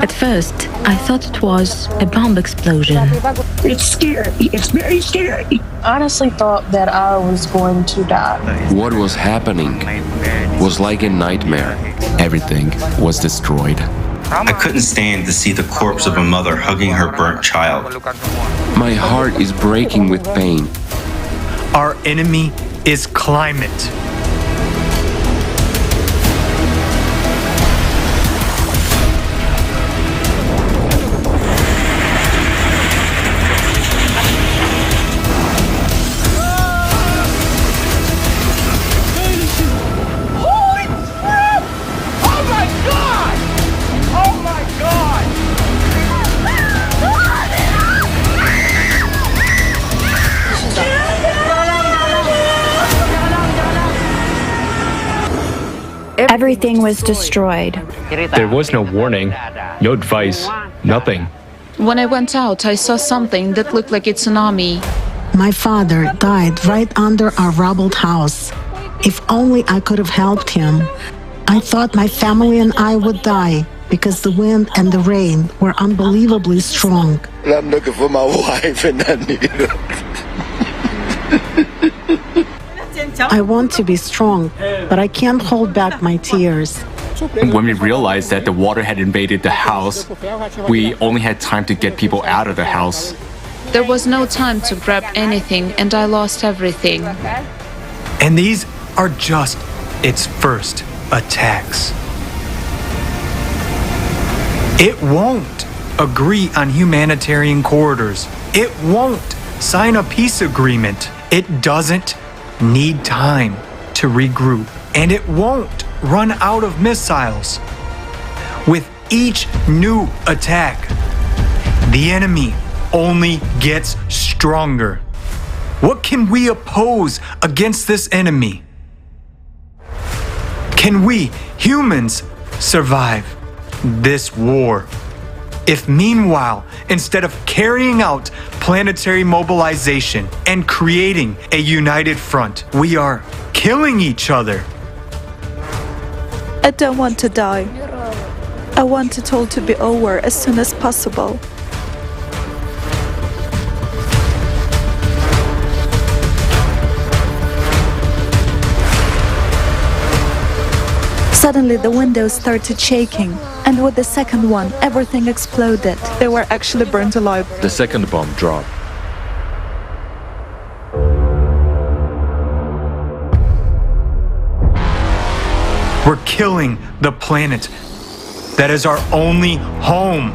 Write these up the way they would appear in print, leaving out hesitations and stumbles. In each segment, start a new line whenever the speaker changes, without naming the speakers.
At first, I thought it was a bomb explosion.
It's scary. It's very scary.
Honestly thought that I was going to die.
What was happening was like a nightmare.
Everything was destroyed.
I couldn't stand to see the corpse of a mother hugging her burnt child.
My heart is breaking with pain.
Our enemy is climate.
Everything was destroyed.
There was no warning, no advice, nothing.
When I went out, I saw something that looked like a tsunami.
My father died right under our rubbled house. If only I could have helped him. I thought my family and I would die because the wind and the rain were unbelievably strong.
I'm looking for my wife and I need her.
I want to be strong, but I can't hold back my tears.
When we realized that the water had invaded the house, we only had time to get people out of the house.
There was no time to grab anything, and I lost everything.
And these are just its first attacks. It won't agree on humanitarian corridors. It won't sign a peace agreement. It doesn't need time to regroup, and it won't run out of missiles. With each new attack, the enemy only gets stronger. What can we oppose against this enemy? Can we, humans, survive this war? If meanwhile, instead of carrying out planetary mobilization and creating a united front, we are killing each other.
I don't want to die. I want it all to be over as soon as possible. Suddenly the windows started shaking, and with the second one, everything exploded. They were actually burned alive.
The second bomb dropped.
We're killing the planet that is our only home.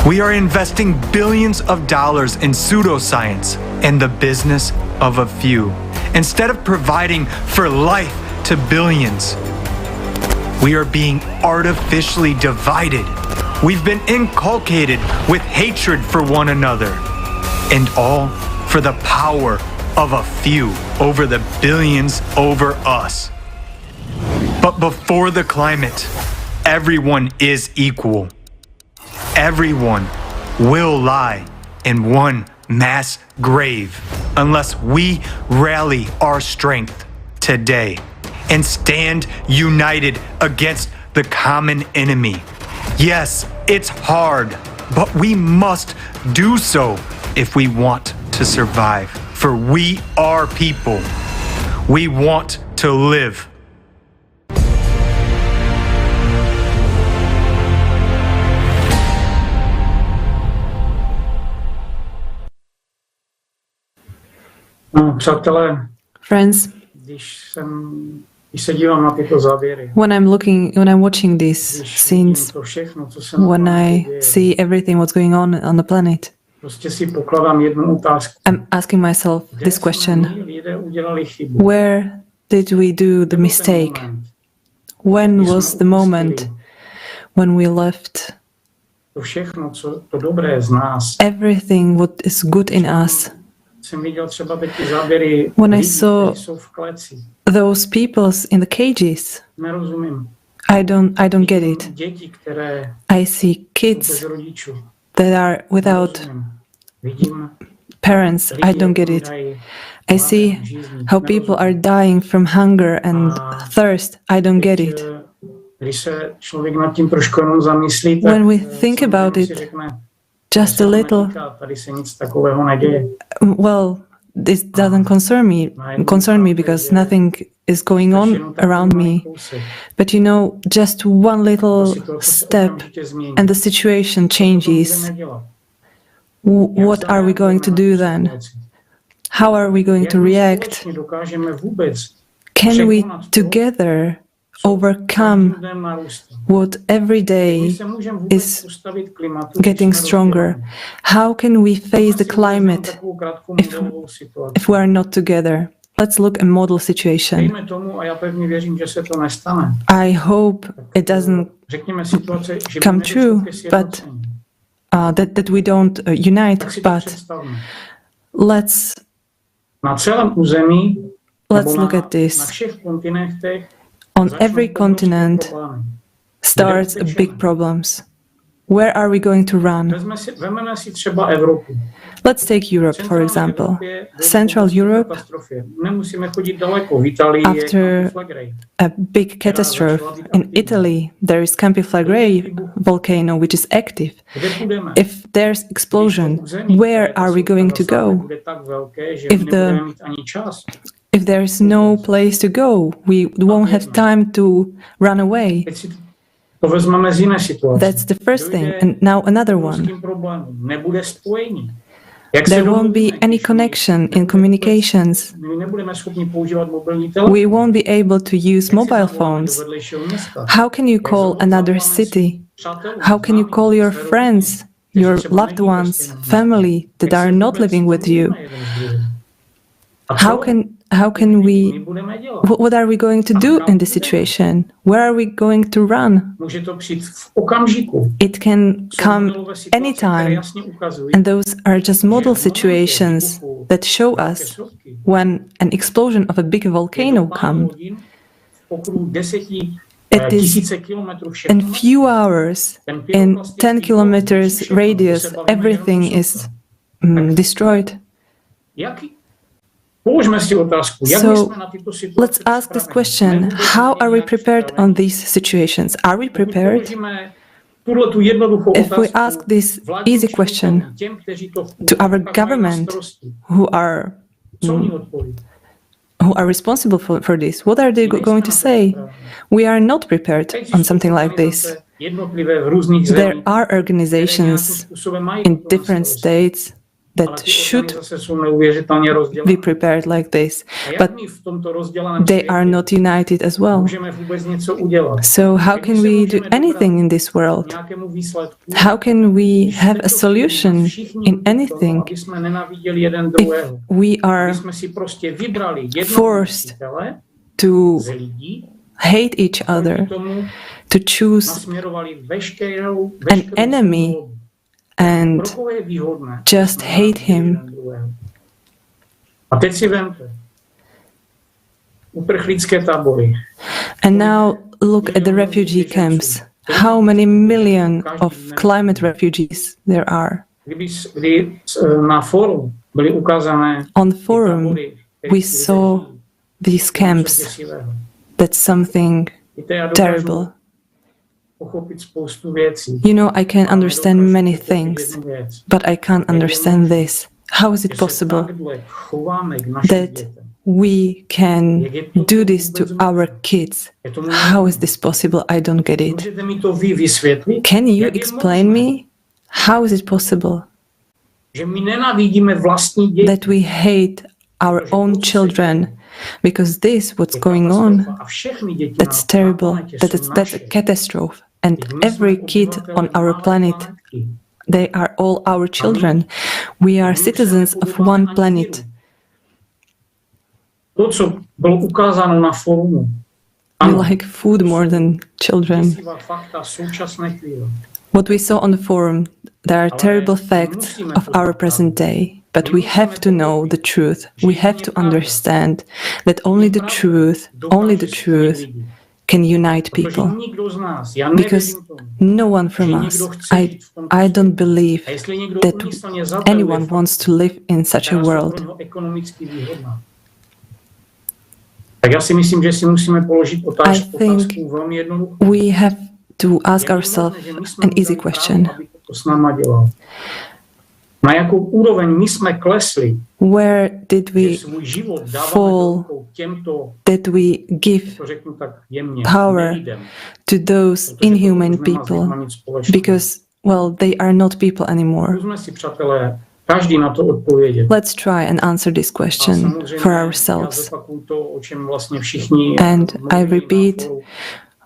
We are investing billions of dollars in pseudoscience and the business of a few. Instead of providing for life to billions, we are being artificially divided. We've been inculcated with hatred for one another, and all for the power of a few over the billions over us. But before the climate, everyone is equal. Everyone will lie in one mass grave unless we rally our strength today and stand united against the common enemy. Yes, it's hard, but we must do so if we want to survive. For we are people. We want to live.
Přátelé,
friends, when I'm watching these scenes, when I see everything what's going on the planet, I'm asking myself this question: where did we do the mistake? When was the moment when we left everything what is good in us? When I saw those people in the cages, I don't get it. I see kids that are without parents. I don't get it. I see how people are dying from hunger and thirst. I don't get it. When we think about it just a little, well, this doesn't concern me because nothing is going on around me. But you know, just one little step and the situation changes. What are we going to do then? How are we going to react? Can we together overcome what every day is getting stronger? How can we face the climate if we are not together? Let's look at a model situation. I hope it doesn't come true, but that we don't unite, but let's look at this. On every continent starts big problems. Where are we going to run? Let's take Europe, for example. Central Europe, after a big catastrophe in Italy, there is Campiflagre volcano, which is active. If there's explosion, where are we going to go? If there is no place to go, we won't have time to run away. That's the first thing. And now another one. There won't be any connection in communications. We won't be able to use mobile phones. How can you call another city? How can you call your friends, your loved ones, family that are not living with you? How can we, what are we going to do in this situation? Where are we going to run? It can come anytime. And those are just model situations that show us when an explosion of a big volcano comes. It is in few hours, in 10 kilometers radius, everything is destroyed. So let's ask this question: how are we prepared on these situations? Are we prepared? If we ask this easy question to our government, who are responsible for this, what are they going to say? We are not prepared on something like this. There are organizations in different states that should be prepared like this, but they are not united as well. So how can we do anything in this world? How can we have a solution in anything if we are forced to hate each other, to choose an enemy and just hate him? And now look at the refugee camps. How many million of climate refugees there are? On the forum, we saw these camps. That's something terrible. You know, I can understand many things, but I can't understand this. How is it possible that we can do this to our kids? How is this possible? I don't get it. Can you explain me? How is it possible that we hate our own children? Because this, what's going on, that's terrible, that's a catastrophe. And every kid on our planet, they are all our children. We are citizens of one planet. We like food more than children. What we saw on the forum, there are terrible facts of our present day. But we have to know the truth. We have to understand that only the truth can unite people. Because no one from us, I don't believe that anyone wants to live in such a world.
Tak já si myslím, že si musíme položit otázku velmi jednoduchou.
We have to ask ourselves an easy question.
To s náma dělal. Na jakou úroveň my jsme klesli?
Where did we fall that we give power to those inhuman people? Because, well, they are not people anymore. Let's try and answer this question for ourselves. And I repeat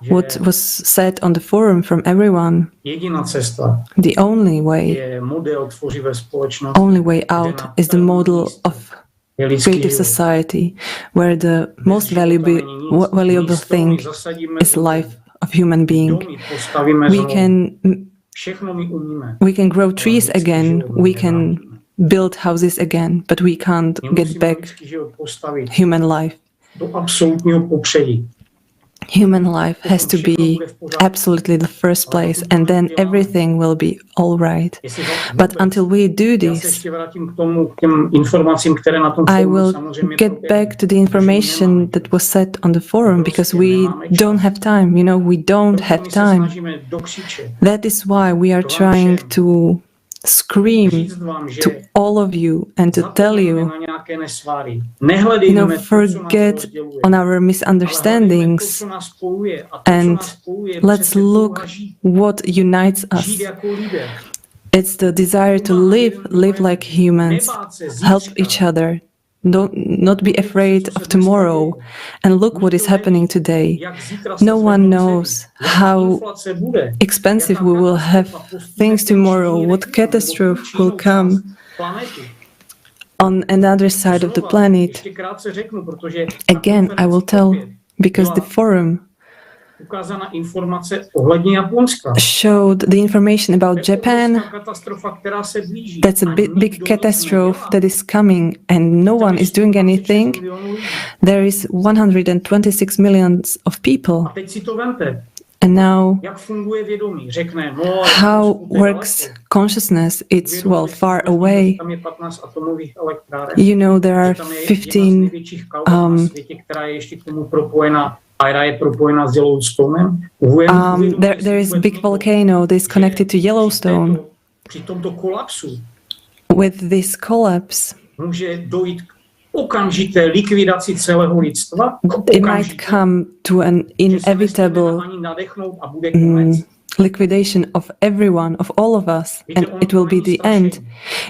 what was said on the forum from everyone. The only way out is the model of creative society, where the most valuable thing is life of human being. We can grow trees again, we can build houses again, but we can't get back human life. Human life has to be absolutely the first place, and then everything will be all right. But until we do this, I will get back to the information that was said on the forum, because we don't have time. You know, we don't have time. That is why we are trying to scream to all of you and to tell you, forget on our misunderstandings and let's look what unites us. It's the desire to live like humans, help each other, not be afraid of tomorrow, and look what is happening today. No one knows how expensive we will have things tomorrow, what catastrophe will come on another side of the planet. Again, I will tell, because the forum showed the information about Japan. That's a big catastrophe that is coming, and no one is doing anything. There is 126 million of people. And now, how works consciousness? It's, well, far away. You know, there are 15 there is a big volcano that is connected to Yellowstone. With this collapse, it might come to an inevitable liquidation of everyone, of all of us, and it will be the end.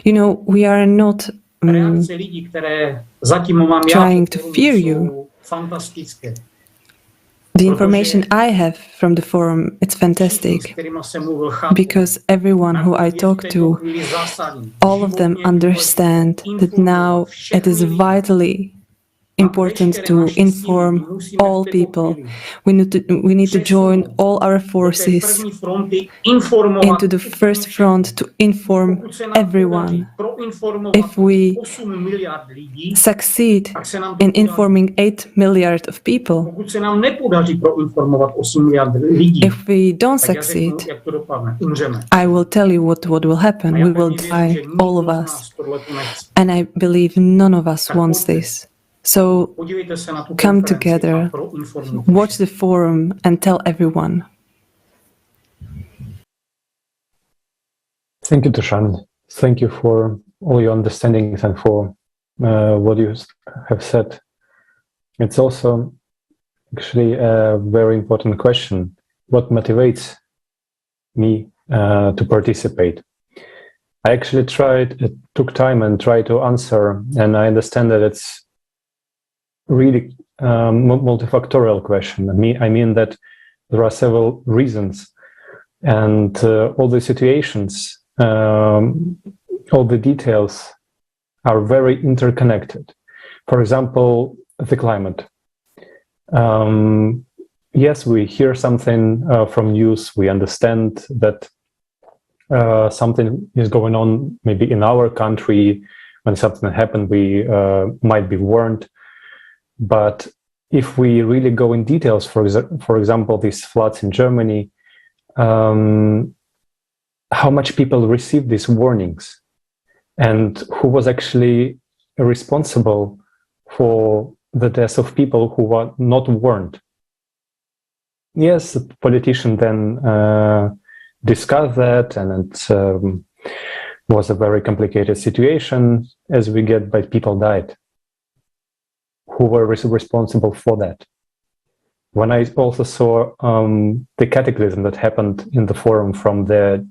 You know, we are not trying to fear you. The information I have from the forum, it's fantastic, because everyone who I talk to, all of them understand that now it is vitally important to inform all people. We need to join all our forces into the first front to inform everyone. If we succeed in informing 8 million of people, if we don't succeed, I will tell you what will happen. We will die, all of us. And I believe none of us wants this. So come together, watch the forum and tell everyone.
Thank you, Dušan. Thank you for all your understandings and for what you have said. It's also actually a very important question. What motivates me to participate? I actually took time and tried to answer, and I understand that it's really multifactorial question. I mean that there are several reasons, and all the situations, all the details are very interconnected. For example, the climate. Yes, we hear something from news, we understand that something is going on maybe in our country. When something happened, we might be warned. But if we really go in details, for example, these floods in Germany, how much people received these warnings, and who was actually responsible for the deaths of people who were not warned. Yes, the politician then discussed that, and it was a very complicated situation as we get, but people died. Who were responsible for that? When I also saw the cataclysm that happened in the forum from the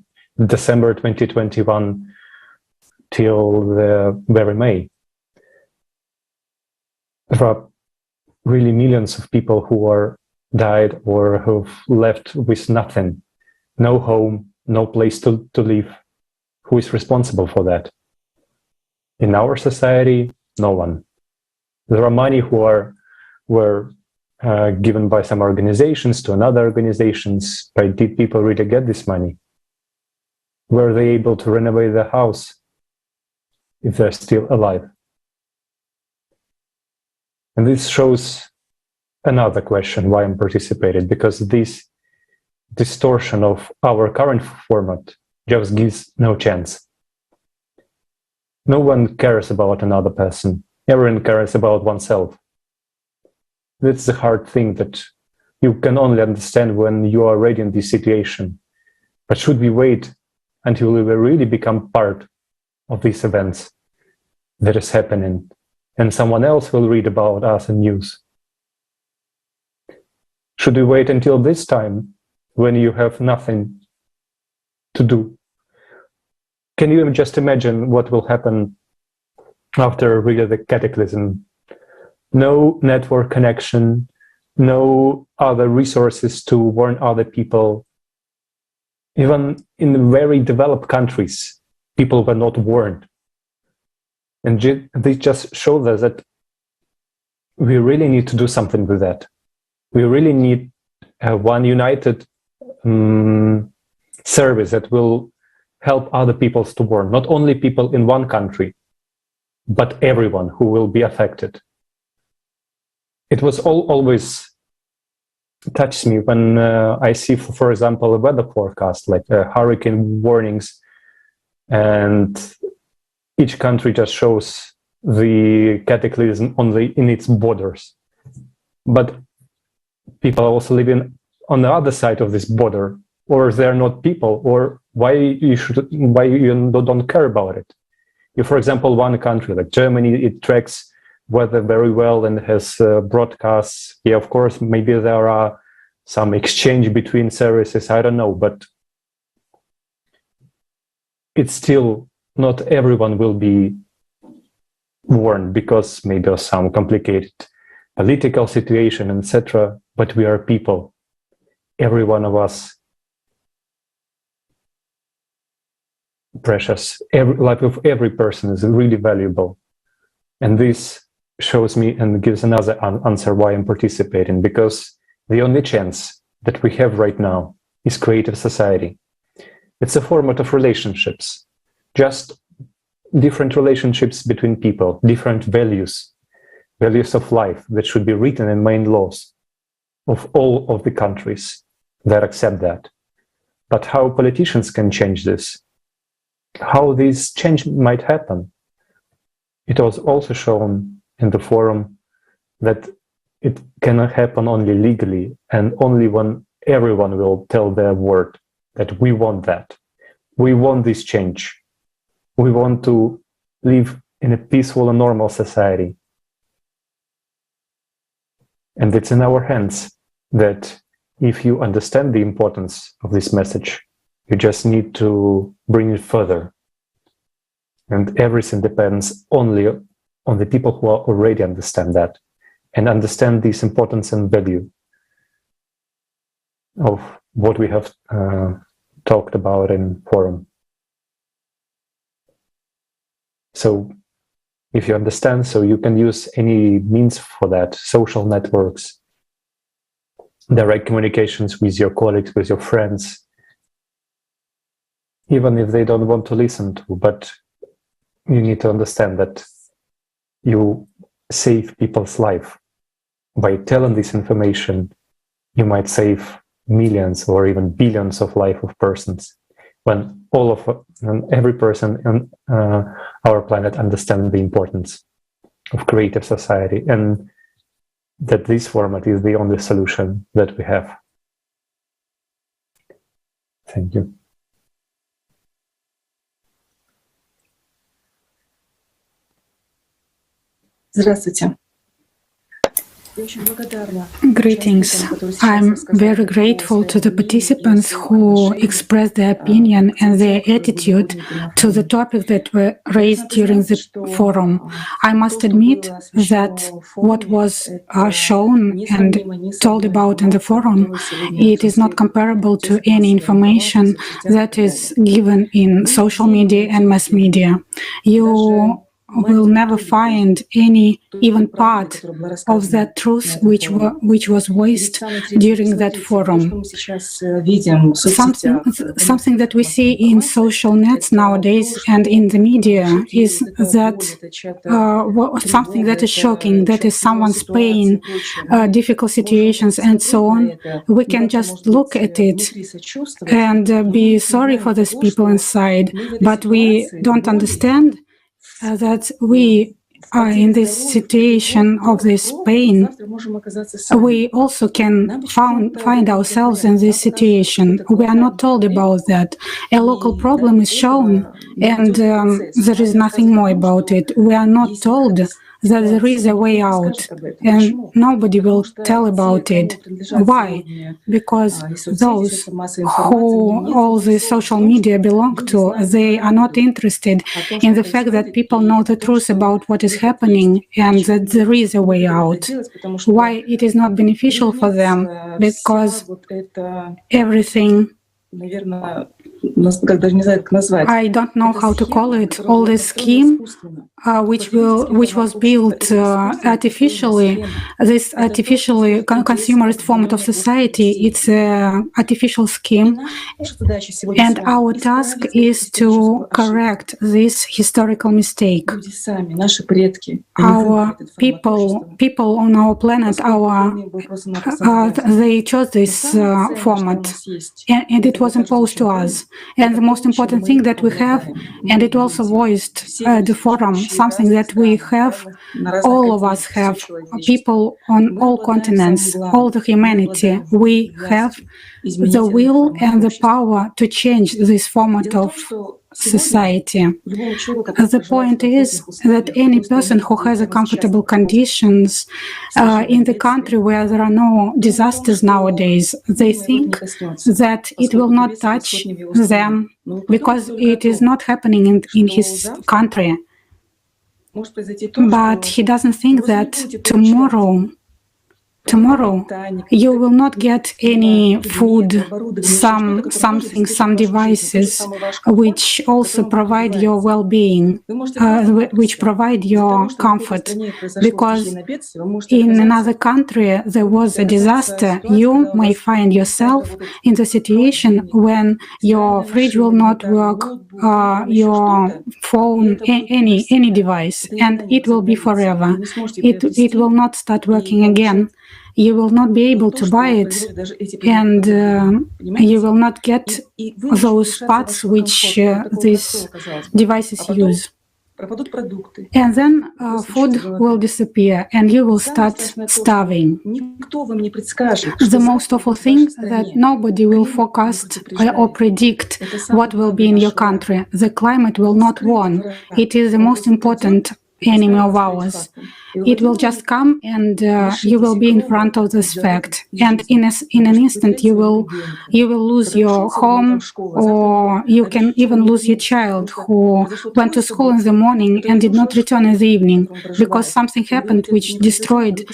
December 2021 till the very May, there are really millions of people who are died or who've left with nothing, no home, no place to live. Who is responsible for that? In our society, no one. There are money who were given by some organizations to another organizations, but did people really get this money? Were they able to renovate their house if they're still alive? And this shows another question why I'm participating, because this distortion of our current format just gives no chance. No one cares about another person. Everyone cares about oneself. That's the hard thing that you can only understand when you are already in this situation. But should we wait until we will really become part of these events that is happening, and someone else will read about us in news? Should we wait until this time when you have nothing to do? Can you just imagine what will happen after really the cataclysm? No network connection, no other resources to warn other people. Even in very developed countries, people were not warned. And they just showed us that we really need to do something with that. We really need one united service that will help other people to warn, not only people in one country, but everyone who will be affected. It was always touched me when I see, for example, a weather forecast, like hurricane warnings, and each country just shows the cataclysm only in its borders. But people are also living on the other side of this border, or they're not people, or why you don't care about it. If, for example, one country like Germany, it tracks weather very well and has broadcasts. Yeah, of course, maybe there are some exchange between services, I don't know, but it's still not everyone will be warned because maybe of some complicated political situation, etc. But we are people. Every one of us precious. Life of every person is really valuable. And this shows me and gives another answer why I'm participating, because the only chance that we have right now is creative society. It's a format of relationships, just different relationships between people, different values of life that should be written in main laws of all of the countries that accept that. But how politicians can change this, how this change might happen. It was also shown in the forum that it cannot happen only legally and only when everyone will tell their word that we want that. We want this change. We want to live in a peaceful and normal society. And it's in our hands that if you understand the importance of this message, you just need to bring it further. And everything depends only on the people who already understand that and understand this importance and value of what we have talked about in forum. So if you understand, so you can use any means for that, social networks, direct communications with your colleagues, with your friends, even if they don't want to listen to, but you need to understand that you save people's life. By telling this information, you might save millions or even billions of life of persons. When every person on our planet understands the importance of creative society. And that this format is the only solution that we have. Thank you.
Здравствуйте.
Greetings. I'm very grateful to the participants who expressed their opinion and their attitude to the topic that were raised during the forum. I must admit that what was shown and told about in the forum, it is not comparable to any information that is given in social media and mass media. You will never find any even part of that truth which was voiced during that forum. Something that we see in social nets nowadays and in the media is that something that is shocking, that is someone's pain, difficult situations and so on. We can just look at it and be sorry for these people inside, but we don't understand that we are in this situation of this pain. We also can find ourselves in this situation. We are not told about that. A local problem is shown and there is nothing more about it. We are not told that there is a way out and nobody will tell about it. Why? Because those who all the social media belong to, they are not interested in the fact that people know the truth about what is happening and that there is a way out. Why it is not beneficial for them? Because everything, I don't know how to call it, all this scheme which was built artificially, this artificially consumerist format of society, it's an artificial scheme, and our task is to correct this historical mistake. Our people on our planet, they chose this format, and it was imposed to us. And the most important thing that we have, and it also voiced the forum, something that we have, all of us have, people on all continents, all the humanity, we have the will and the power to change this format of society. The point is that any person who has a comfortable conditions in the country where there are no disasters nowadays, they think that it will not touch them because it is not happening in his country. But he doesn't think that tomorrow you will not get any food, some devices which also provide your well-being, which provide your comfort. Because in another country there was a disaster, you may find yourself in the situation when your fridge will not work, your phone, any device, and it will be forever. It will not start working again. You will not be able to buy it, and you will not get those parts which these devices use. And then food will disappear and you will start starving. The most awful thing that nobody will forecast or predict what will be in your country. The climate will not win. It is the most important enemy of ours. It will just come and you will be in front of this fact, and in an instant you will lose your home, or you can even lose your child who went to school in the morning and did not return in the evening because something happened which destroyed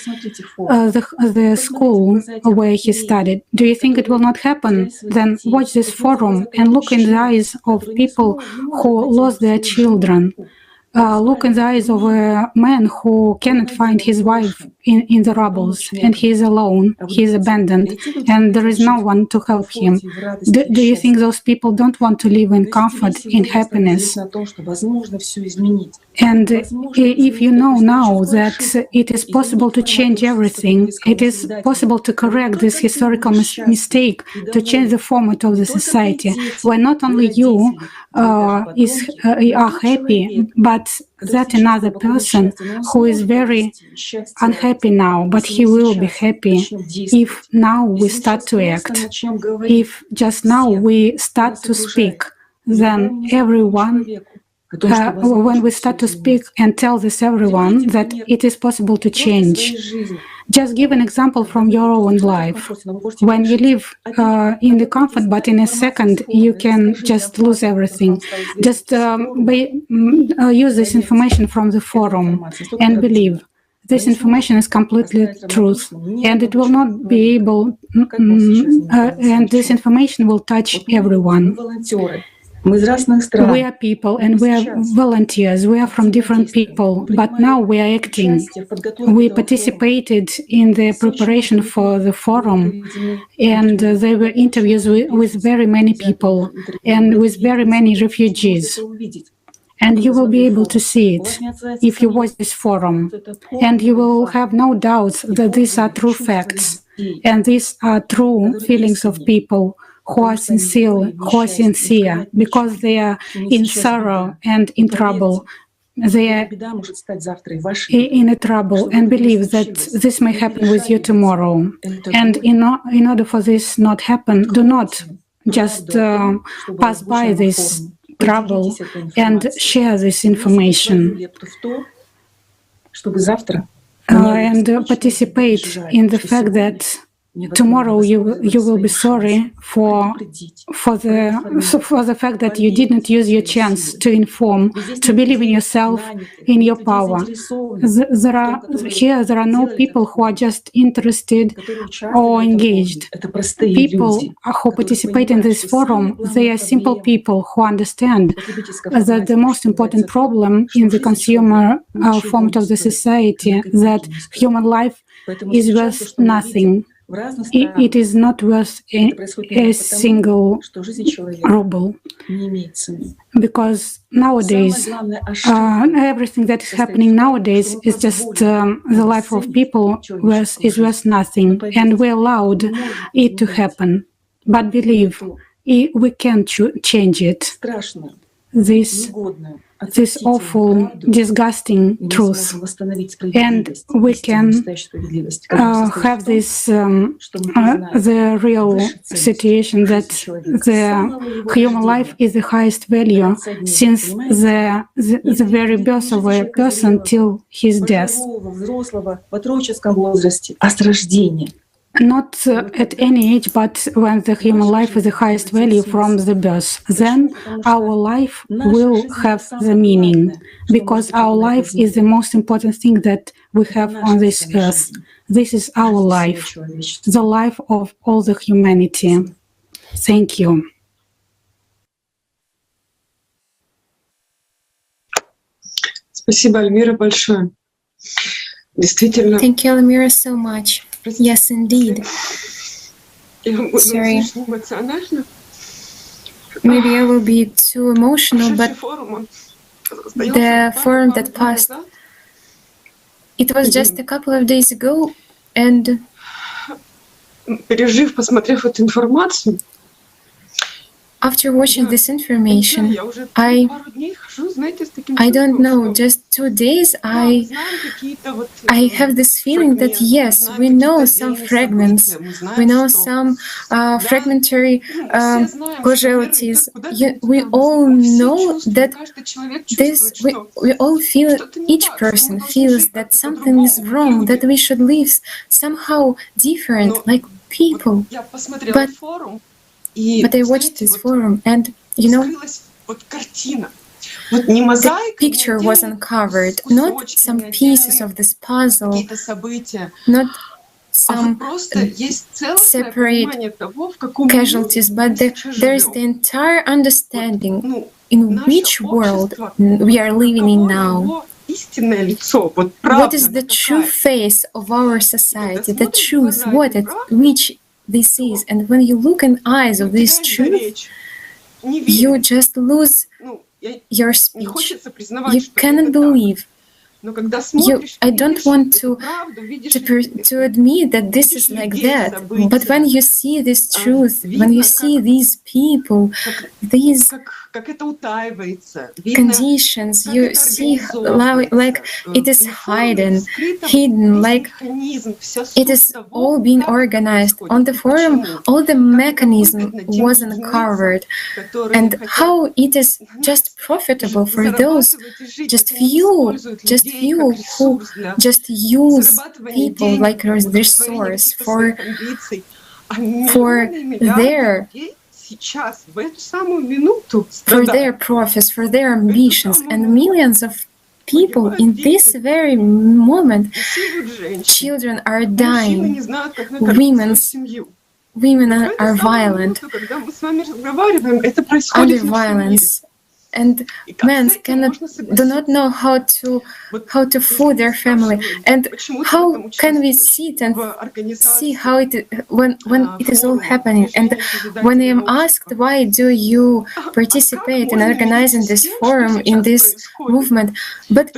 the school where he studied. Do you think it will not happen? Then watch this forum and look in the eyes of people who lost their children. Look in the eyes of a man who cannot find his wife in the rubble, and he is alone, he is abandoned, and there is no one to help him. Do you think those people don't want to live in comfort, in happiness? And if you know now that it is possible to change everything, it is possible to correct this historical mistake, to change the format of the society, where not only you are happy, but that another person who is very unhappy now, but he will be happy if now we start to act. If just now we start to speak, then everyone when we start to speak and tell this everyone that it is possible to change. Just give an example from your own life. When you live in the comfort, but in a second you can just lose everything. Just use this information from the forum and believe. This information is completely truth, and it will not be able, and this information will touch everyone. We are people and we are volunteers. We are from different people, but now we are acting. We participated in the preparation for the forum, and there were interviews with very many people and with very many refugees. And you will be able to see it if you watch this forum. And you will have no doubts that these are true facts, and these are true feelings of people who are sincere, because they are in sorrow and in trouble. They are in a trouble and believe that this may happen with you tomorrow. And in order for this not happen, do not just pass by this trouble and share this information. And participate in the fact that tomorrow you will be sorry for the fact that you didn't use your chance to inform, to believe in yourself, in your power. There are no people who are just interested or engaged. People who participate in this forum, they are simple people who understand that the most important problem in the consumer format of the society, that human life is worth nothing. It is not worth a single ruble, because nowadays everything that is happening nowadays is just the life of people is worth nothing, and we allowed it to happen. But believe, we can change it. This awful, disgusting truth, and we can have this the real situation that the human life is the highest value since the very birth of a person till his death. Not at any age, but when the human life is the highest value from the birth, then our life will have the meaning, because our life is the most important thing that we have on this earth. This is our life, the life of all the humanity. Thank you.
Спасибо, Almira, большое. Действительно.
Thank you, Almira, so much. Yes, indeed. Sorry. Maybe I will be too emotional, but the forum that passed, it was just a couple of days ago, and after watching this information, I don't know, just 2 days, I have this feeling that yes, we know some fragments, we know some fragmentary causality. We all know that we all feel, each person feels that something is wrong, that we should live somehow different, like people. But I watched this forum, and the picture was uncovered, not some pieces of this puzzle, not some separate casualties, but there is the entire understanding in which world we are living in now. What is the true face of our society, the truth, which this is, and when you look in eyes of this truth, you just lose your speech. You cannot believe. I don't want to admit that this is like that, but when you see this truth, when you see these people, these conditions, you see like it is hidden, like it is all being organized. On the forum, all the mechanism was uncovered, and how it is just profitable for those just few who just use people like a resource for their profits, for their ambitions, and millions of people in this very moment. Children are dying, women are violent, under violence, and men do not know how to food their family. And how can we sit and see how it when it is all happening? And when I am asked, why do you participate in organizing this forum, in this movement, but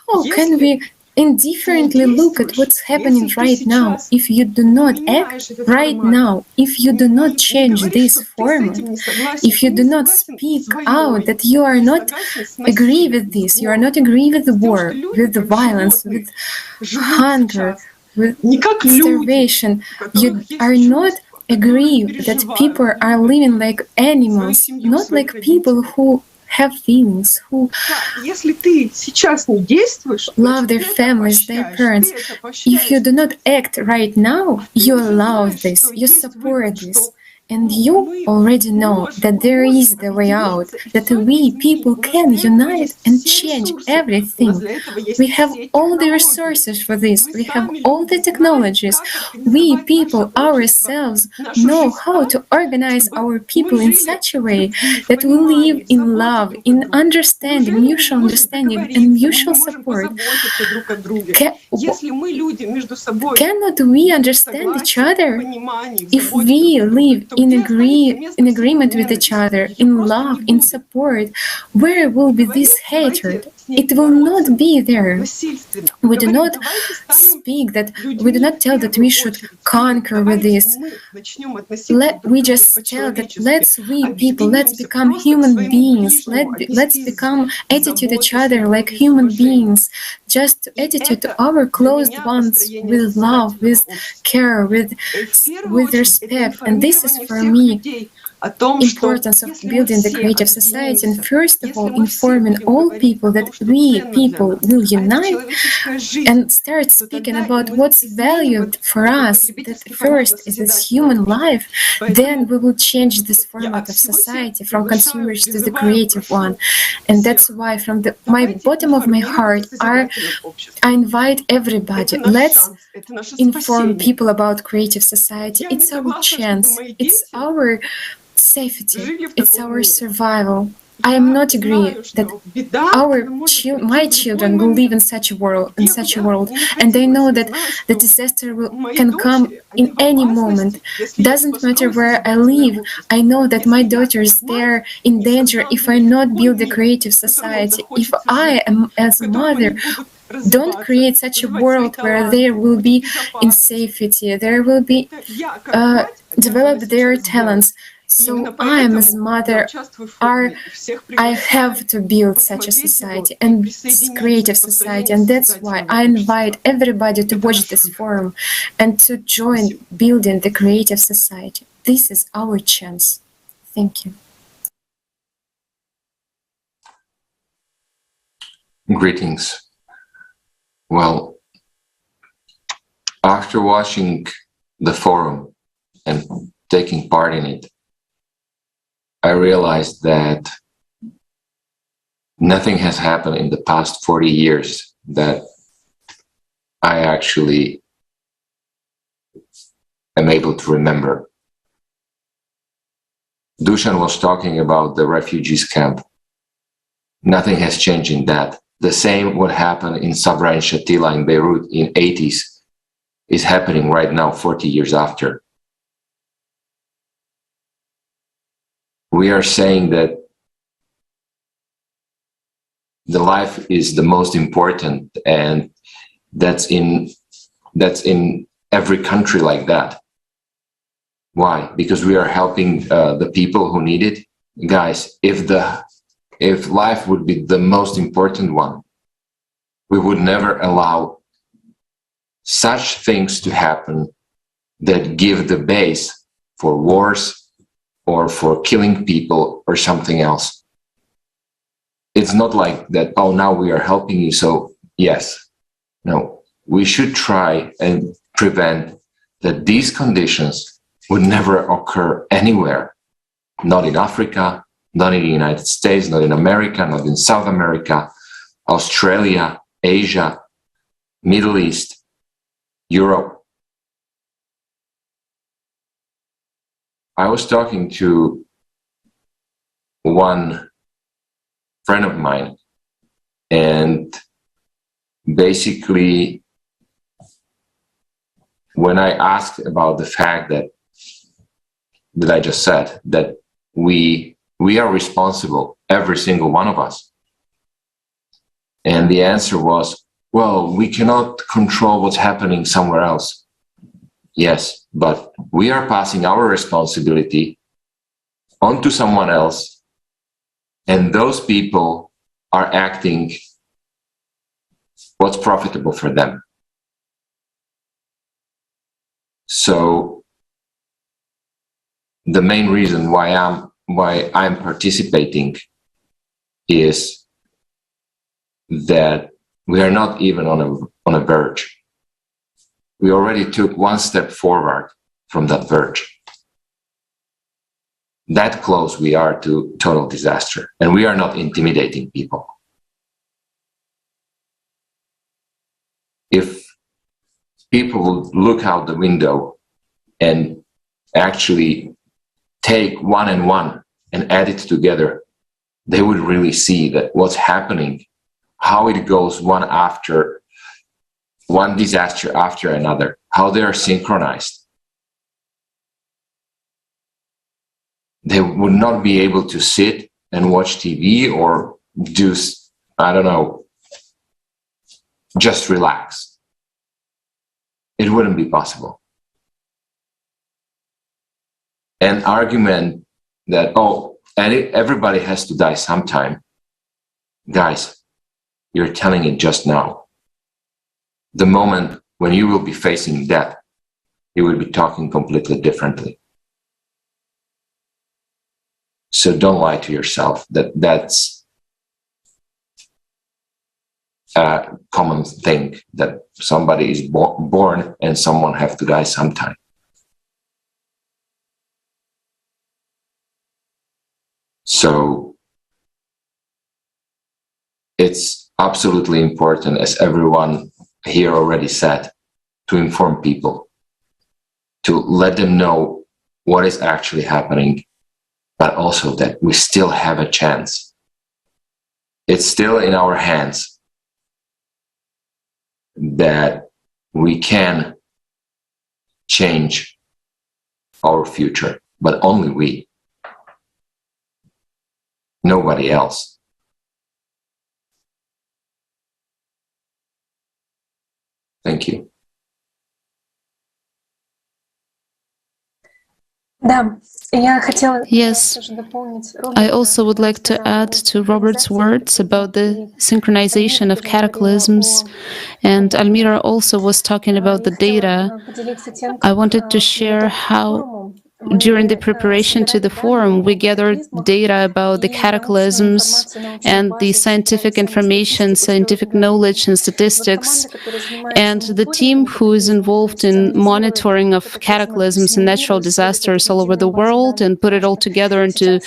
how can we indifferently look at what's happening right now if you do not act right now, if you do not change this format, if you do not speak out that you are not agree with this, you are not agree with the war, with the violence, with hunger, with starvation, you are not agree that people are living like animals, not like people who have feelings, who love their families, their parents. If you do not act right now, you allow this, you support this. And you already know that there is the way out, that we people can unite and change everything. We have all the resources for this, we have all the technologies. We people ourselves know how to organize our people in such a way that we live in love, in understanding, mutual understanding and mutual support. Cannot we understand each other if we live in agreement with each other, in love, in support? Where will be this hatred? It will not be there. We do not speak that, we do not tell that we should conquer with this. We just tell that let's become human beings. Let's become attitude each other like human beings. Just attitude to our closed ones with love, with care, with respect. And this is for me importance of building the creative society, and first of all informing all people that we people will unite and start speaking about what's valued for us, that first is this human life, then we will change this format of society from consumers to the creative one. And that's why from my bottom of my heart I invite everybody, let's inform people about creative society. It's our chance, it's our safety, it's our survival. I am not agree that my children will live in such a world, and they know that the disaster can come in any moment. Doesn't matter where I live. I know that my daughter is there in danger if I not build a creative society. If I am as a mother don't create such a world where they will be in safety, there will be develop their talents. So I am as a mother, I have to build such a society and this creative society, and that's why I invite everybody to watch this forum and to join building the creative society. This is our chance. Thank you.
Greetings. Well, after watching the forum and taking part in it, I realized that nothing has happened in the past 40 years that I actually am able to remember. Dušan was talking about the refugees camp. Nothing has changed in that. The same what happened in Sabra and Shatila in Beirut in 80s is happening right now, 40 years after. We are saying that the life is the most important, and that's in every country like that. Why? Because we are helping the people who need it. Guys, if life would be the most important one, we would never allow such things to happen that give the base for wars or for killing people or something else. It's not like that, oh, now we are helping you, so yes. No, we should try and prevent that these conditions would never occur anywhere. Not in Africa, not in the United States, not in America, not in South America, Australia, Asia, Middle East, Europe. I was talking to one friend of mine, and basically when I asked about the fact that I just said, that we are responsible, every single one of us, and the answer was, well, we cannot control what's happening somewhere else. Yes, but we are passing our responsibility onto someone else, and those people are acting what's profitable for them. So the main reason why I'm participating is that we are not even on a verge. We already took one step forward from that verge. That close we are to total disaster, and we are not intimidating people. If people would look out the window and actually take one and one and add it together, they would really see that what's happening, how it goes one disaster after another, how they are synchronized. They would not be able to sit and watch TV or do, I don't know, just relax. It wouldn't be possible. An argument that, oh, everybody has to die sometime. Guys, you're telling it just now. The moment when you will be facing death, you will be talking completely differently. So don't lie to yourself that that's a common thing, that somebody is born and someone have to die sometime. So it's absolutely important, as everyone here already said, to inform people, to let them know what is actually happening, but also that we still have a chance. It's still in our hands that we can change our future, but only we. Nobody else. Thank you.
Yes, I also would like to add to Robert's words about the synchronization of cataclysms, and Almira also was talking about the data. I wanted to share how during the preparation to the forum, we gathered data about the cataclysms and the scientific information, scientific knowledge and statistics. And the team who is involved in monitoring of cataclysms and natural disasters all over the world and put it all together into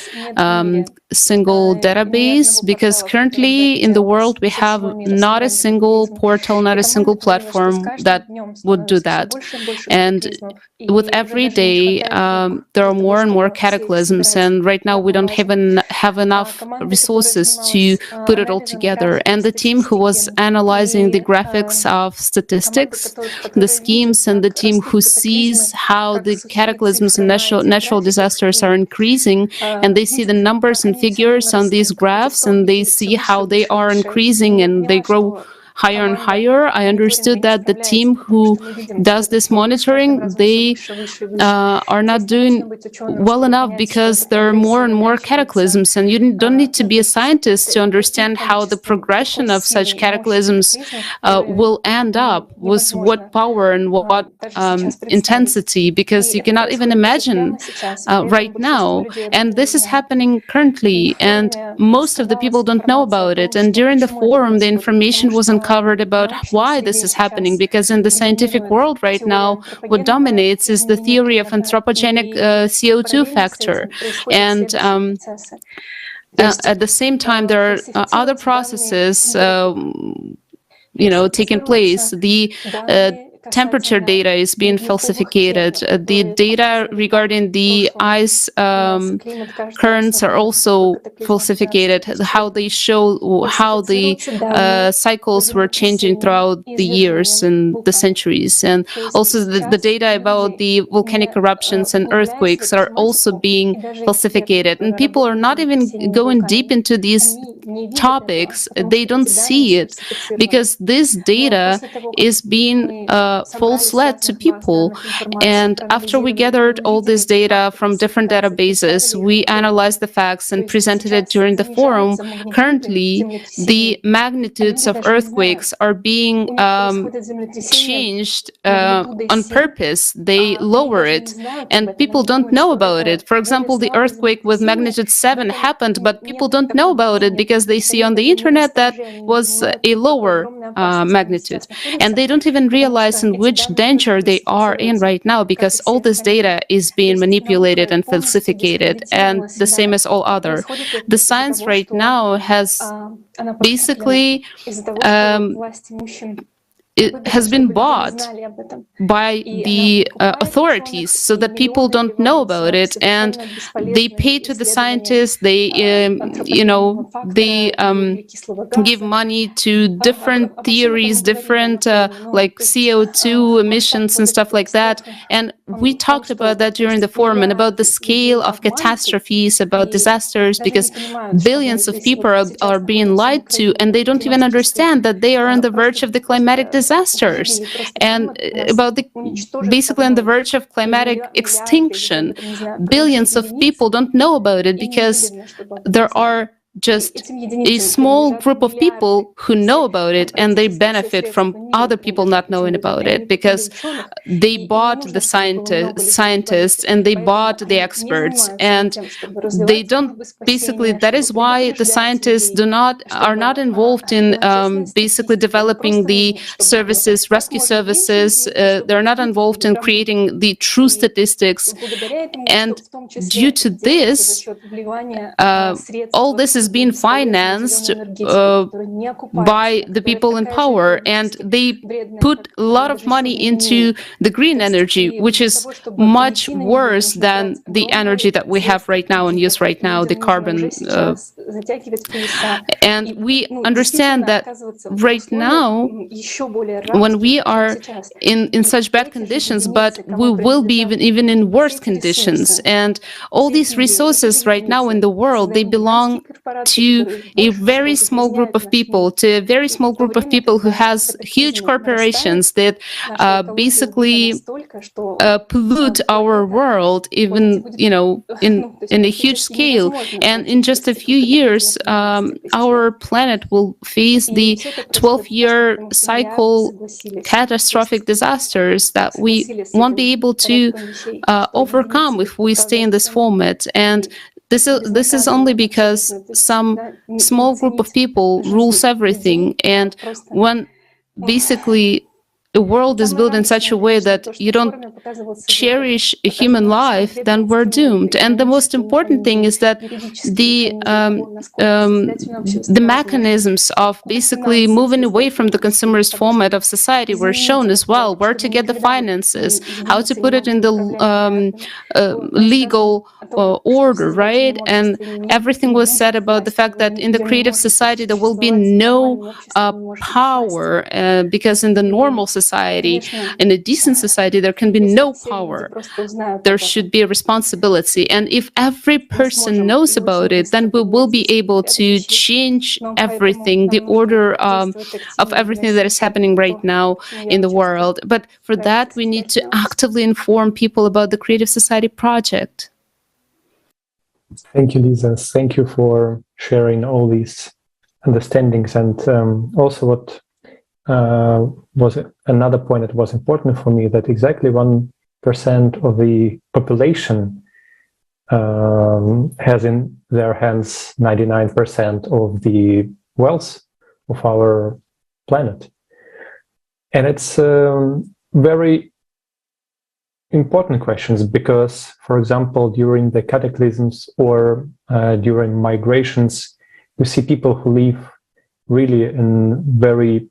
single database, because currently in the world we have not a single portal, not a single platform that would do that. And with every day, there are more and more cataclysms, and right now we don't have enough resources to put it all together. And the team who was analyzing the graphics of statistics, the schemes, and the team who sees how the cataclysms and natural disasters are increasing, and they see the numbers and figures on these graphs, and they see how they are increasing and they grow higher and higher. I understood that the team who does this monitoring, they are not doing well enough because there are more and more cataclysms, and you don't need to be a scientist to understand how the progression of such cataclysms will end up, with what power and what intensity, because you cannot even imagine right now. And this is happening currently, and most of the people don't know about it. And during the forum, the information was uncovered about why this is happening, because in the scientific world right now, what dominates is the theory of anthropogenic CO2 factor. And at the same time, there are other processes taking place. The temperature data is being falsificated. The data regarding the ice currents are also falsificated. How they show how the cycles were changing throughout the years and the centuries. And also the data about the volcanic eruptions and earthquakes are also being falsificated. And people are not even going deep into these topics. They don't see it because this data is being false led to people. And after we gathered all this data from different databases, we analyzed the facts and presented it during the forum. Currently, the magnitudes of earthquakes are being changed on purpose. They lower it, and people don't know about it. For example, the earthquake with magnitude 7 happened, but people don't know about it because they see on the internet that was a lower magnitude. And they don't even realize in which danger they are in right now, because all this data is being manipulated and falsificated, and the same as all other. The science right now has basically it has been bought by the authorities so that people don't know about it, and they pay to the scientists. They give money to different theories, different like CO2 emissions and stuff like that. And we talked about that during the forum, and about the scale of catastrophes, about disasters, because billions of people are being lied to, and they don't even understand that they are on the verge of the climatic disasters, and about basically on the verge of climatic extinction. Billions of people don't know about it because there are just a small group of people who know about it, and they benefit from other people not knowing about it because they bought the scientists and they bought the experts, and they don't basically. That is why the scientists are not involved in basically developing the services, rescue services. They're not involved in creating the true statistics, and due to this, all this is being financed by the people in power, and they put a lot of money into the green energy, which is much worse than the energy that we have right now and use right now, the carbon. And we understand that right now, when we are in such bad conditions, but we will be even in worse conditions. And all these resources right now in the world, they belong to a very small group of people, who has huge corporations that basically pollute our world, even in a huge scale. And in just a few years, our planet will face the 12-year cycle catastrophic disasters that we won't be able to overcome if we stay in this format. And this is only because some small group of people rules everything. And when basically the world is built in such a way that you don't cherish a human life, then we're doomed. And the most important thing is that the mechanisms of basically moving away from the consumerist format of society were shown as well, where to get the finances, how to put it in the legal order, right? And everything was said about the fact that in the creative society there will be no power, because in the normal society, in a decent society, there can be no power. There should be a responsibility. And if every person knows about it, then we will be able to change everything, the order of everything that is happening right now in the world. But for that, we need to actively inform people about the Creative Society project.
Thank you, Lisa. Thank you for sharing all these understandings. And also what was another point that was important for me, that exactly 1% of the population has in their hands 99% of the wealth of our planet. And it's very important questions because, for example, during the cataclysms or during migrations, you see people who live really in very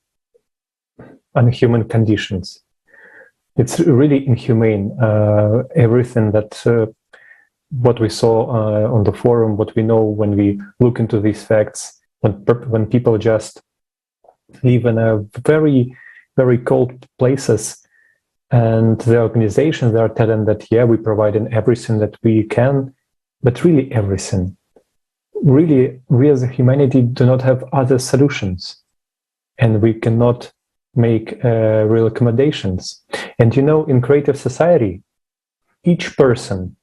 unhuman conditions. It's really inhumane. Everything that what we saw on the forum, what we know when we look into these facts, when people just live in a very, very cold places, and the organizations, they are telling that, yeah, we provide in everything that we can, but really everything. Really, we as a humanity do not have other solutions, and we cannot make real accommodations. And you know, in creative society, each person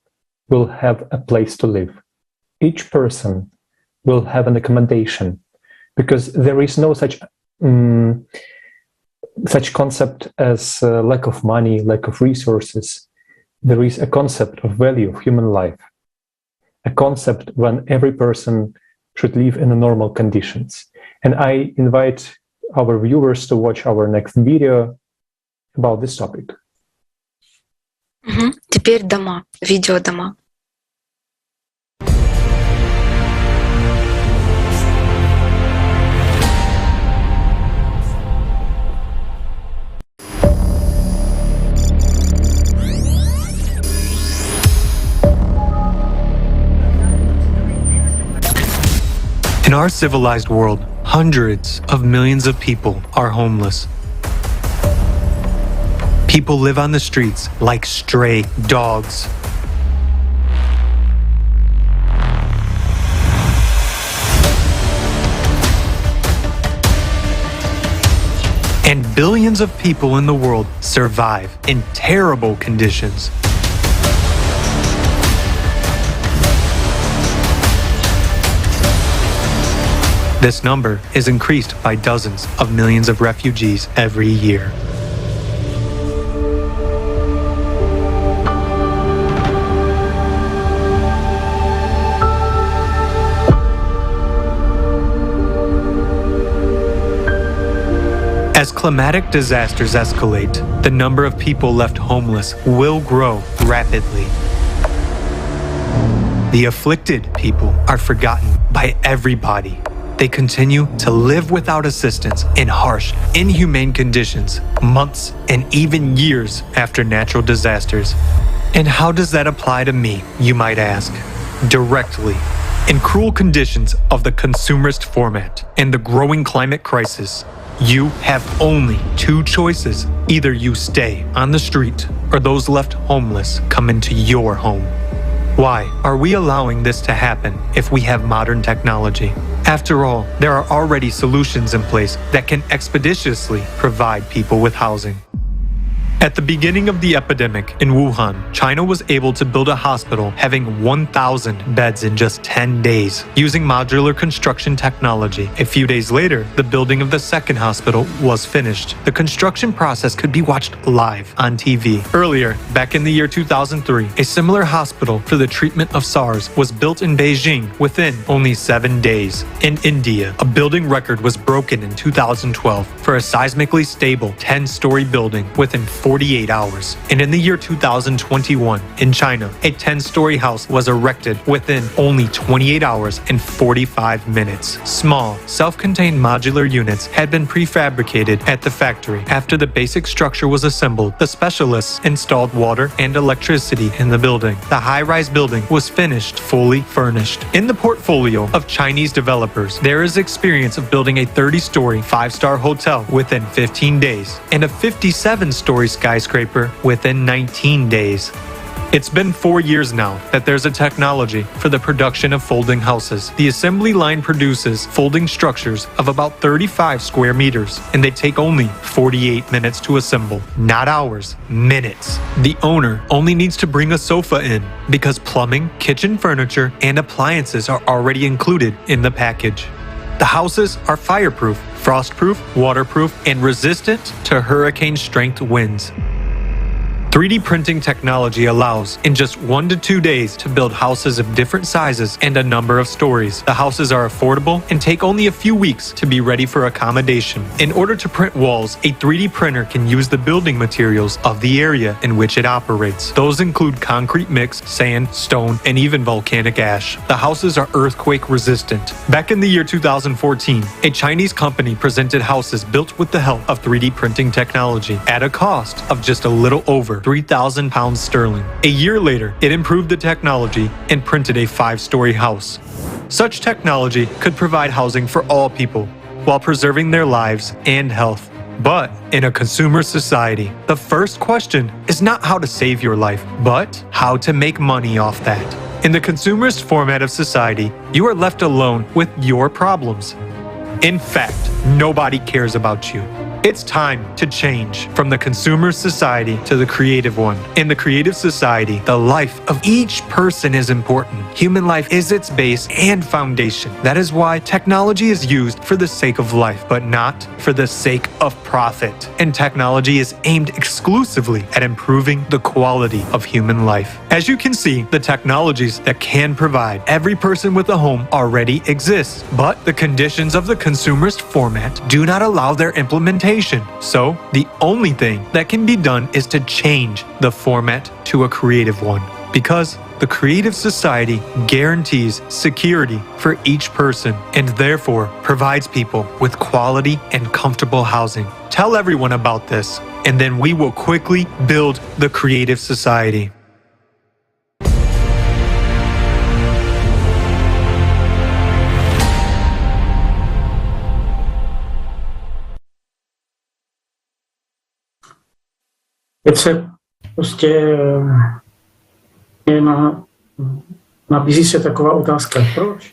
will have a place to live. Each person will have an accommodation, because there is no such concept as lack of money, lack of resources. There is a concept of value of human life, a concept when every person should live in normal conditions. And I invite our viewers to watch our next video about this topic.
Теперь дома, видеодома.
In our civilized world, hundreds of millions of people are homeless. People live on the streets like stray dogs. And billions of people in the world survive in terrible conditions. This number is increased by dozens of millions of refugees every year. As climatic disasters escalate, the number of people left homeless will grow rapidly. The afflicted people are forgotten by everybody. They continue to live without assistance in harsh, inhumane conditions, months and even years after natural disasters. And how does that apply to me, you might ask? Directly. In cruel conditions of the consumerist format and the growing climate crisis, you have only two choices. Either you stay on the street or those left homeless come into your home. Why are we allowing this to happen if we have modern technology? After all, there are already solutions in place that can expeditiously provide people with housing. At the beginning of the epidemic in Wuhan, China was able to build a hospital having 1,000 beds in just 10 days, using modular construction technology. A few days later, the building of the second hospital was finished. The construction process could be watched live on TV. Earlier, back in the year 2003, a similar hospital for the treatment of SARS was built in Beijing within only 7 days. In India, a building record was broken in 2012 for a seismically stable 10-story building within 48 hours. And in the year 2021, in China, a 10-story house was erected within only 28 hours and 45 minutes. Small, self-contained modular units had been prefabricated at the factory. After the basic structure was assembled, the specialists installed water and electricity in the building. The high-rise building was finished fully furnished. In the portfolio of Chinese developers, there is experience of building a 30-story 5-star hotel within 15 days and a 57-story skyscraper within 19 days. It's been 4 years now that there's a technology for the production of folding houses. The assembly line produces folding structures of about 35 square meters, and they take only 48 minutes to assemble. Not hours, minutes. The owner only needs to bring a sofa in because plumbing, kitchen furniture, and appliances are already included in the package. The houses are fireproof, frostproof, waterproof, and resistant to hurricane-strength winds. 3D printing technology allows, in just 1 to 2 days, to build houses of different sizes and a number of stories. The houses are affordable and take only a few weeks to be ready for accommodation. In order to print walls, a 3D printer can use the building materials of the area in which it operates. Those include concrete mix, sand, stone, and even volcanic ash. The houses are earthquake resistant. Back in the year 2014, a Chinese company presented houses built with the help of 3D printing technology at a cost of just a little over 3,000 pounds sterling. A year later, it improved the technology and printed a 5-story house. Such technology could provide housing for all people while preserving their lives and health. But in a consumer society, the first question is not how to save your life, but how to make money off that. In the consumerist format of society, you are left alone with your problems. In fact, nobody cares about you. It's time to change from the consumer society to the creative one. In the creative society, the life of each person is important. Human life is its base and foundation. That is why technology is used for the sake of life, but not for the sake of profit. And technology is aimed exclusively at improving the quality of human life. As you can see, the technologies that can provide every person with a home already exist, but the conditions of the consumerist format do not allow their implementation. So, the only thing that can be done is to change the format to a creative one, because the creative society guarantees security for each person and therefore provides people with quality and comfortable housing. Tell everyone about this, and then we will quickly build the creative society.
Teď se prostě nabízí se taková otázka, proč?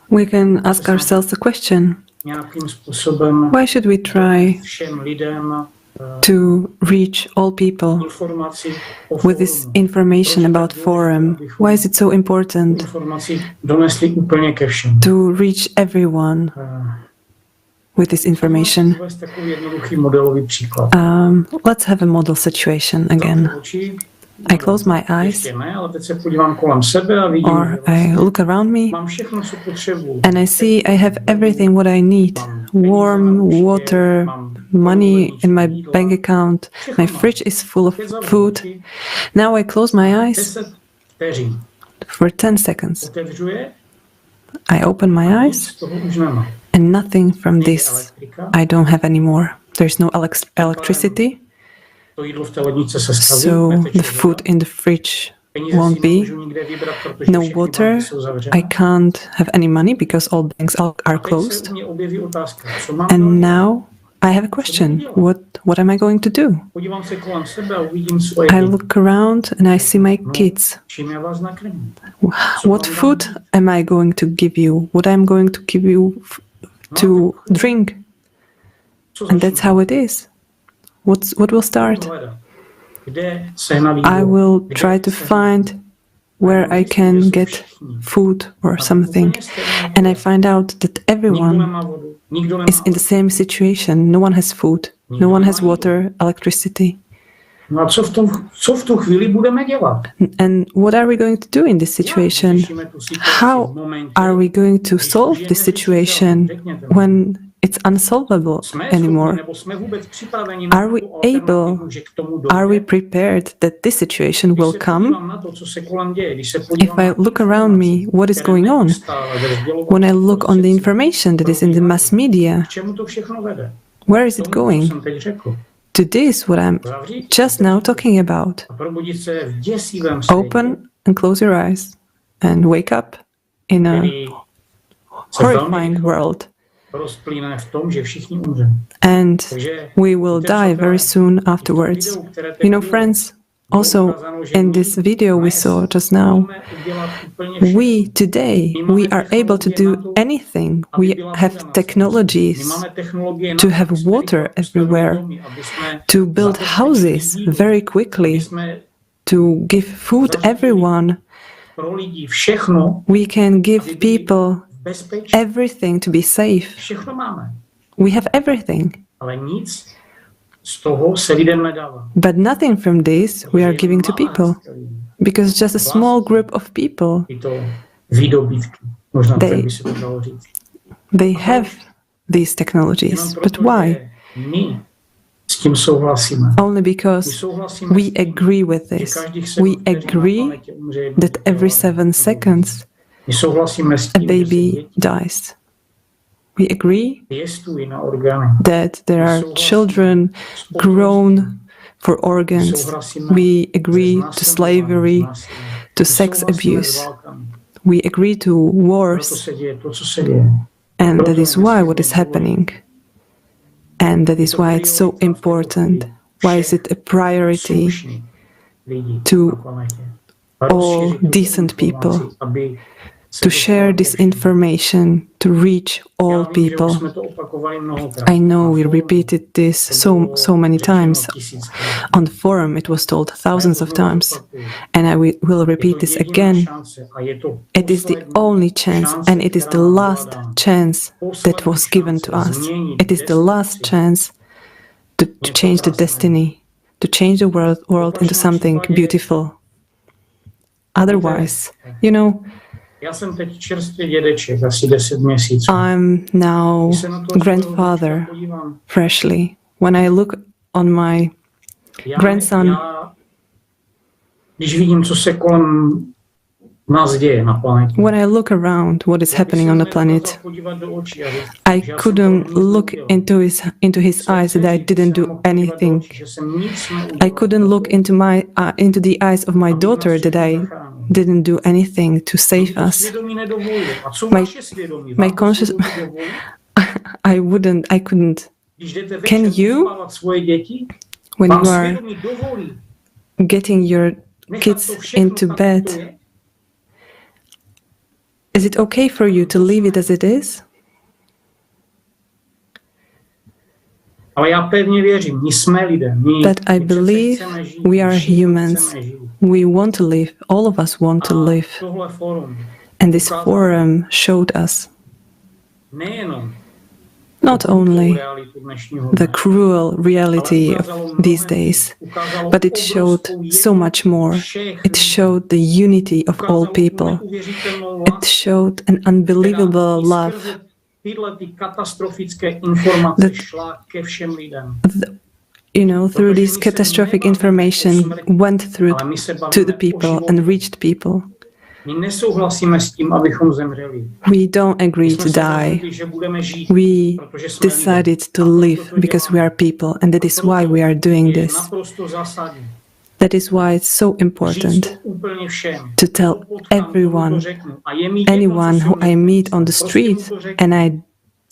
We can ask ourselves the question,
Nějakým způsobem
why should we try
všem lidem
to reach all people
informaci o
with this information about forum? Why is it so important
informaci donesli úplně ke všem?
to reach everyone with this information? Let's have a model situation again. I close my eyes, or I look around me, and I see I have everything what I need. Warm water, money in my bank account, my fridge is full of food. Now I close my eyes for 10 seconds. I open my eyes, and nothing from this I don't have anymore. There's no electricity, so the food in the fridge won't be. No water. I can't have any money because all banks are closed. And now I have a question. What am I going to do? I look around and I see my kids. What food am I going to give you? What I'm going to give you to drink? And that's how it is. What will start? I will try to find where I can get food or something. And I find out that everyone is in the same situation. No one has food, no one has water, electricity. And what are we going to do in this situation? How are we going to solve this situation when it's unsolvable anymore? Are we able, are we prepared that this situation will come? If I look around me, what is going on? When I look on the information that is in the mass media, where is it going? To this, what I'm just now talking about. Open and close your eyes and wake up in a horrifying world. And we will die very soon afterwards. You know, friends, also in this video we saw just now, we today, we are able to do anything. We have technologies to have water everywhere, to build houses very quickly, to give food to everyone. We can give people everything to be safe. We have everything. But nothing from this we are giving to people, because just a small group of people, they have these technologies. But why? Only because we agree with this. We agree that every 7 seconds a baby dies. We agree that there are children grown for organs. We agree to slavery, to sex abuse. We agree to wars. And that is why what is happening. And that is why it's so important. Why is it a priority to all decent people to share this information, to reach all people? I know we repeated this so many times. On the forum it was told thousands of times, and I will repeat this again. It is the only chance, and it is the last chance that was given to us. It is the last chance to change the destiny, to change the world into something beautiful. Otherwise, you know, I'm now grandfather, freshly. When I look on my grandson, when I look around what is happening on the planet, I couldn't look into his eyes that I didn't do anything. I couldn't look into the eyes of my daughter that I didn't do anything to save us. My conscious, I couldn't. Can you, when you are getting your kids into bed, is it okay for you to leave it as it is? But I believe we are humans. We want to live. All of us want to live. And this forum showed us not only the cruel reality of these days, but it showed so much more. It showed the unity of all people. It showed an unbelievable love. You know, through this catastrophic information went through to the people and reached people. We don't agree to die. We decided to live because we are people, and that is why we are doing this. That is why it's so important to tell everyone, anyone who I meet on the street, and I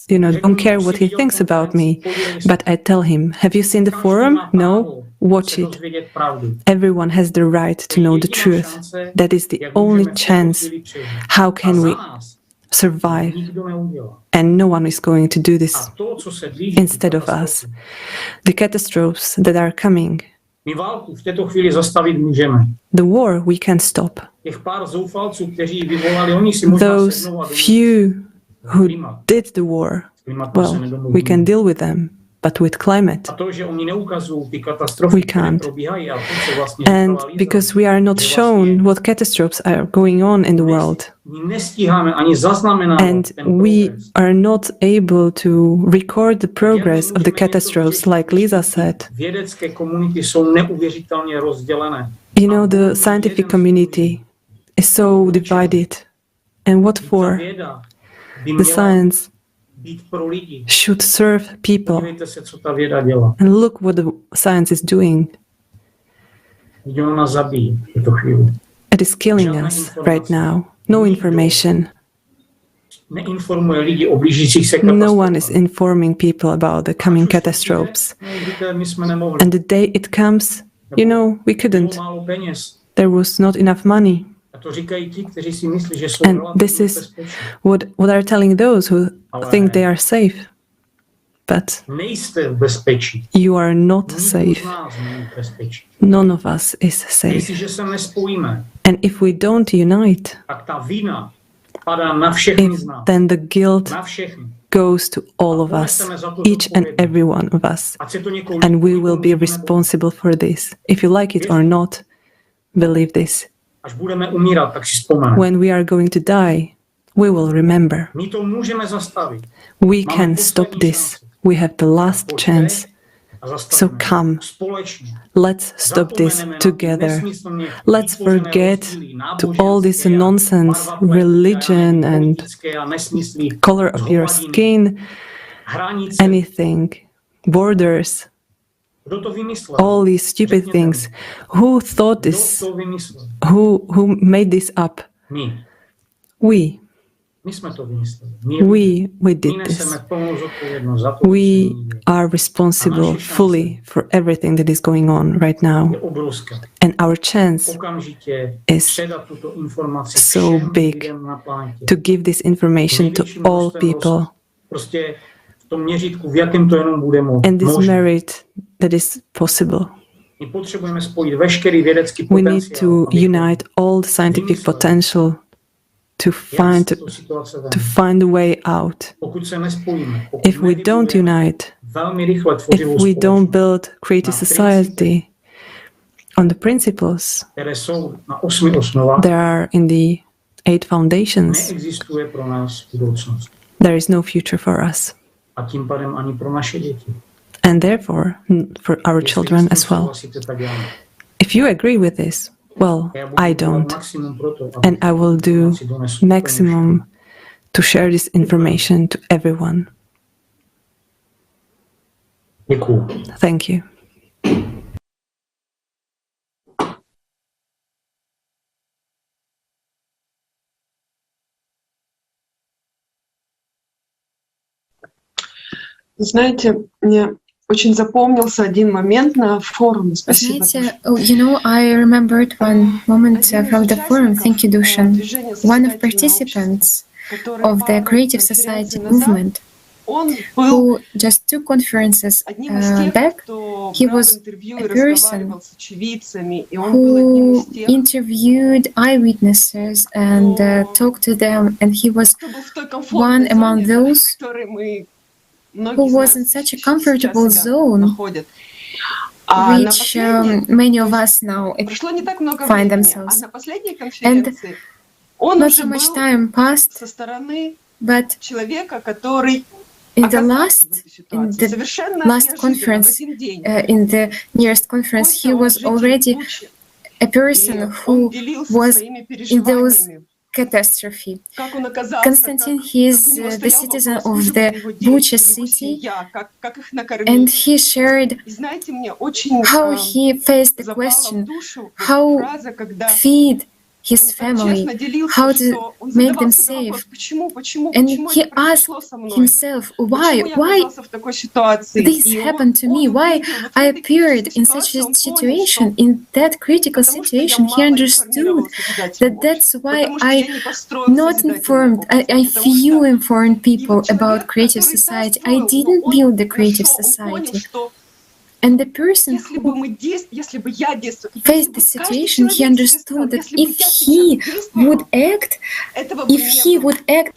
don't care what he thinks about me, but I tell him, have you seen the forum? No? Watch it. Everyone has the right to know the truth. That is the only chance. How can we survive? And no one is going to do this instead of us. The catastrophes that are coming,
My válku v této chvíli zastavit můžeme.
The war we can stop.
Těch pár zoufalců, kteří vyvolali, oni si možná
Those
sednou a domluví.
few who did the war, well, we can deal with them, but with climate,
A to, že oni neukazují ty katastrofy,
we
které
can't.
probíhají, a to, co vlastně
And
říkala Liza,
because we are not shown what catastrophes are going on in the world,
my nestíháme ani zaznamenávat
and
ten
we
progres.
are not able to record the progress of the catastrophes, like Lisa said.
Vědecké komunity jsou neuvěřitelně rozdělené.
You know, the scientific community is so divided. And what for?
Věda by
The
měla
science
být pro lidi.
should serve people.
Podívejte se, co ta věda dělá.
And look what the science is doing.
Kdy ona zabíjí v tuto chvíli.
It is killing us right now. No information.
Neinformuje lidi o blížících se
No
katastrofách.
one is informing people about the coming catastrophes.
Víte, my jsme nemohli.
And the day it comes, you know, we couldn't.
Bylo málo peněz.
There was not enough money.
A to říkají ti, kteří si myslí, že jsou
And this
relativně
is
bezpeční.
what are telling those who think they are safe. But
Nejste v bezpečí.
you are not
Nikdo z
safe.
nás není v bezpečí.
None of us is safe.
Jestliže se nespojíme,
And if we don't unite,
tak ta vina padá na všechny z nás.
then the guilt
Na všechny.
goes to all of us, each and every one of us.
Ať se to někomu
And we
líbí,
will be responsible for this. If you like it or not, believe this.
až budeme umírat, tak si vzpomeneme.
When we are going to die, we will remember.
My to můžeme zastavit.
We can stop this. We have the last chance. So come, let's stop this together. Let's forget to all this nonsense, religion and color of your skin, anything, borders,
Kdo to vymyslel?
all these stupid things. Who thought
Kdo
this?
to vymyslel?
Who made this up?
My.
We.
My jsme to vymysleli.
We did
My
this.
neseme plnou zodpovědnost za to,
We
co se děje.
are responsible fully for everything that is going on right now.
Je obrovská.
And our chance
Okamžitě
is
předat tuto informaci
so
všem
big
lidem na planetě.
to give this information to all people.
Prostě v tom měřítku, v jakém to jenom bude
And this
možné.
merit that is possible.
My potřebujeme spojit veškerý vědecký
We need
potenciál,
to
abychom
unite all the scientific potential to
jak z
find
této situace ven.
to find a way out.
Pokud se nespojíme, pokud
If we don't unite,
velmi rychle
if
tvořivou
we
společnost,
don't build creative society on the principles
které jsou na 8 osnovách,
there are in the 8 foundations,
neexistuje pro nás budoucnost.
there is no future for us.
A tím pádem ani pro naše děti.
And therefore, for our
Jestli
children
s tím
as well.
souhlasíte, tak já ne.
If you agree with this, well,
Já budu
I
dělat
don't.
maximum pro to, aby
And I will do
informaci donesu úplně
maximum to share this information to everyone.
Děkuju.
Thank you.
Знаете, мне очень запомнился один момент на форуме. Спасибо.
Знаете, you know, I remembered one moment from the forum. Thank you, Dušan. One of participants of the Creative Society movement, who just 2 conferences back, he was a person who interviewed eyewitnesses and talked to them, and he was one among those who was in such a comfortable zone, which many of us now find themselves. And not so much time passed, but in the last conference, in the nearest conference, he was already a person who was in those catastrophe. Constantine, he is the citizen of the Bucha city, and he shared how he faced the question, how feed his family, how to make them safe. And he asked himself, why this happened to me? Why I appeared in such a situation, in that critical situation? He understood that that's why I not informed, I few informed people about creative society. I didn't build the creative society. And the person who faced the situation, he understood that if he would act,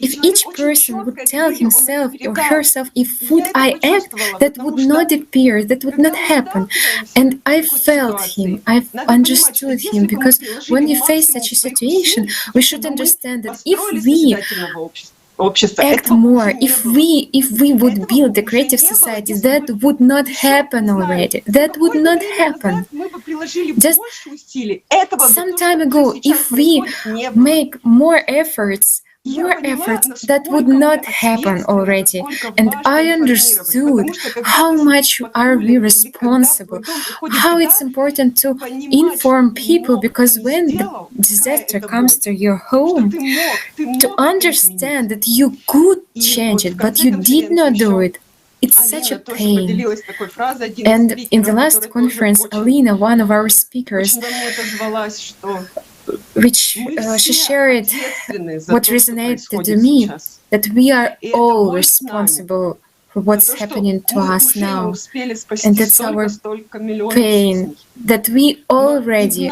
if each person would tell himself or herself, if would I act, that would not appear, that would not happen. And I felt him, I understood him, because when you face such a situation, we should understand that if we act more, if we would build a creative society, that would not happen already. That would not happen. Just some time ago, if we make more efforts, that would not happen already. And I understood how much are we responsible, how it's important to inform people, because when the disaster comes to your home, to understand that you could change it, but you did not do it. It's such a pain. And in the last conference, Alina, one of our speakers, which she shared what resonated to me, that we are all responsible for what's happening to us now. And that's our pain, that we already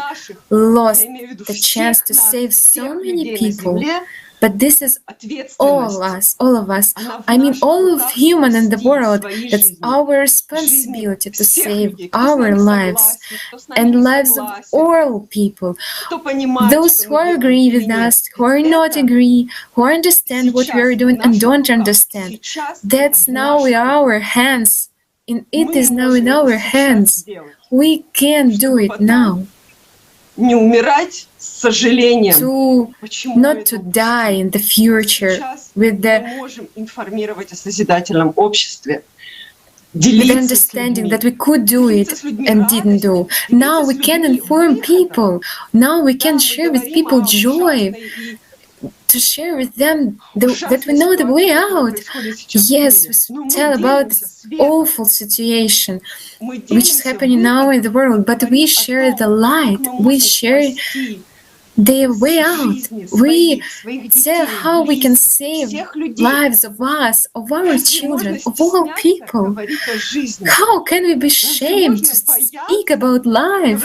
lost the chance to save so many people. But this is all of us. I mean, all of human in the world. That's our responsibility to save our lives and lives of all people. Those who agree with us, who are not agree, who understand what we are doing and don't understand. That's now in our hands. And it is now in our hands. We can do it now. Not to die in the future with the understanding that we could do it and didn't do. Now we can inform people. Now we can share with people joy. To share with them that we know the way out. Yes, we tell about this awful situation which is happening now in the world, but we share the light. We share the way out. We tell how we can save lives of us, of our children, of all people. How can we be ashamed to speak about life?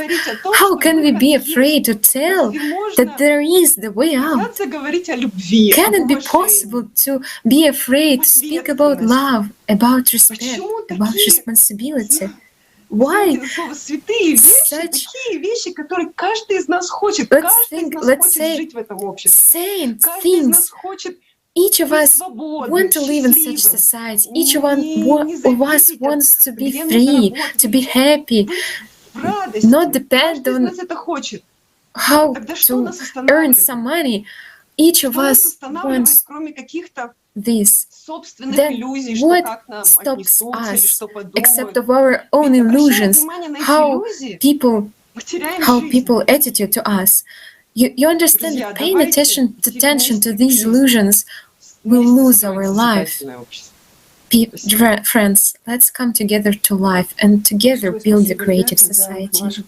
How can we be afraid to tell that there is the way out? Can it be possible to be afraid to speak about love, about respect, about responsibility? Why such, let's say, same things. Each of us want to live in such society. Each one of us wants to be free, to be happy, not depend on how to earn some money. Each of us wants this. Then what stops us except of our own illusions? How people attitude to us? You understand that paying attention to these illusions will lose our life. Friends, let's come together to life and together build a creative society.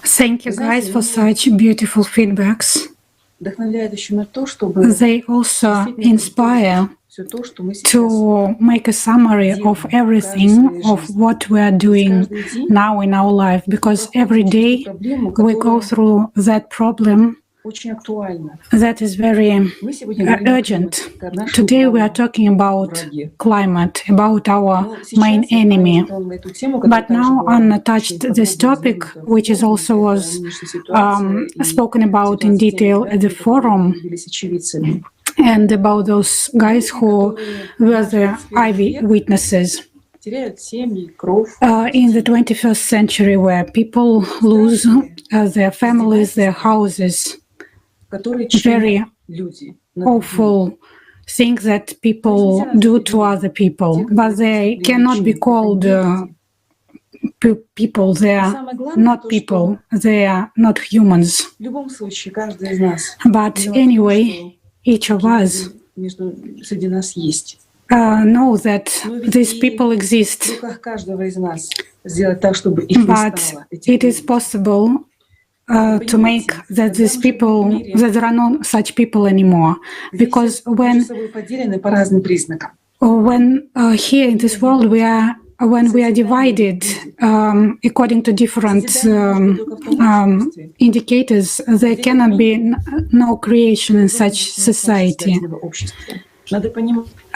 Thank you guys for such beautiful feedbacks. They also inspire to make a summary of everything of what we are doing now in our life, because every day we go through that problem that is very urgent. Today we are talking about climate, about our main enemy. But now Anna touched this topic, which is also was spoken about in detail at the forum, and about those guys who were the eyewitnesses. In the 21st century, where people lose their families, their houses, very awful things that people do to other people, but they cannot be called people. They are not people. They are not humans. But anyway, each of us know that these people exist. But it is possible to make that these people, that there are not such people anymore. Because when here in this world we are when we are divided according to different indicators, there cannot be no creation in such society.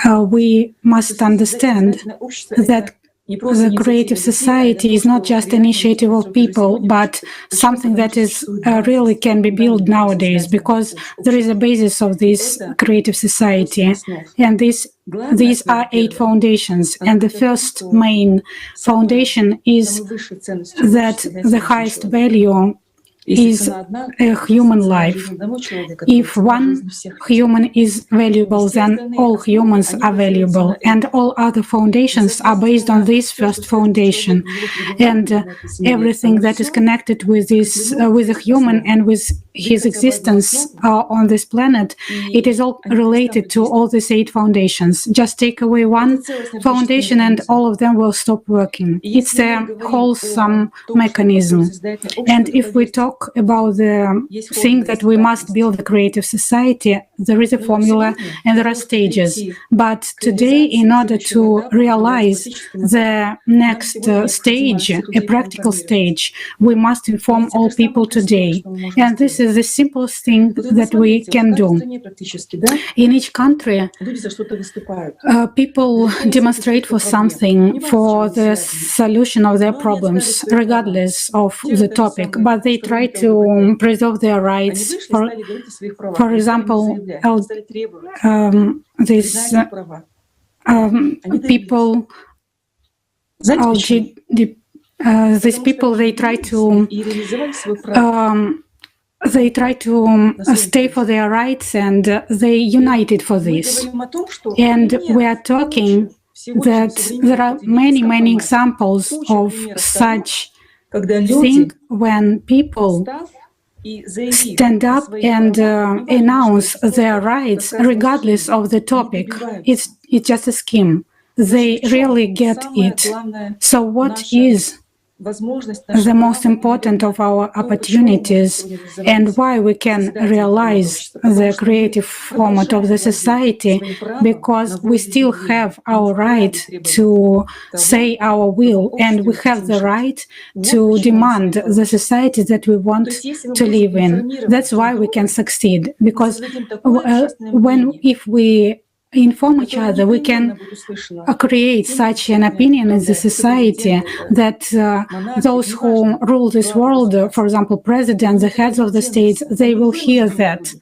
We must understand that the creative society is not just an initiative of people, but something that is really can be built nowadays, because there is a basis of this creative society, and these are 8 foundations. And the first main foundation is that the highest value is a human life. If one human is valuable, then all humans are valuable, and all other foundations are based on this first foundation. And everything that is connected with this, with a human and with his existence on this planet, it is all related to all these 8 foundations. Just take away one foundation and all of them will stop working. It's a wholesome mechanism. And if we talk about the thing that we must build a creative society, there is a formula and there are stages. But today, in order to realize the next stage, a practical stage, we must inform all people today. And this is the simplest thing that we can do. In each country, people demonstrate for something, for the solution of their problems, regardless of the topic, but they try to preserve their rights. For example, these people, they try to stay for their rights, and they united for this. And we are talking that there are many examples of such thing when people stand up and announce their rights regardless of the topic. It's just a scheme. They really get it. So what is the most important of our opportunities, and why we can realize the creative format of the society? Because we still have our right to say our will, and we have the right to demand the society that we want to live in. That's why we can succeed, because if we inform each other, we can create such an opinion in the society that those who rule this world, for example, presidents, the heads of the states, they will hear that.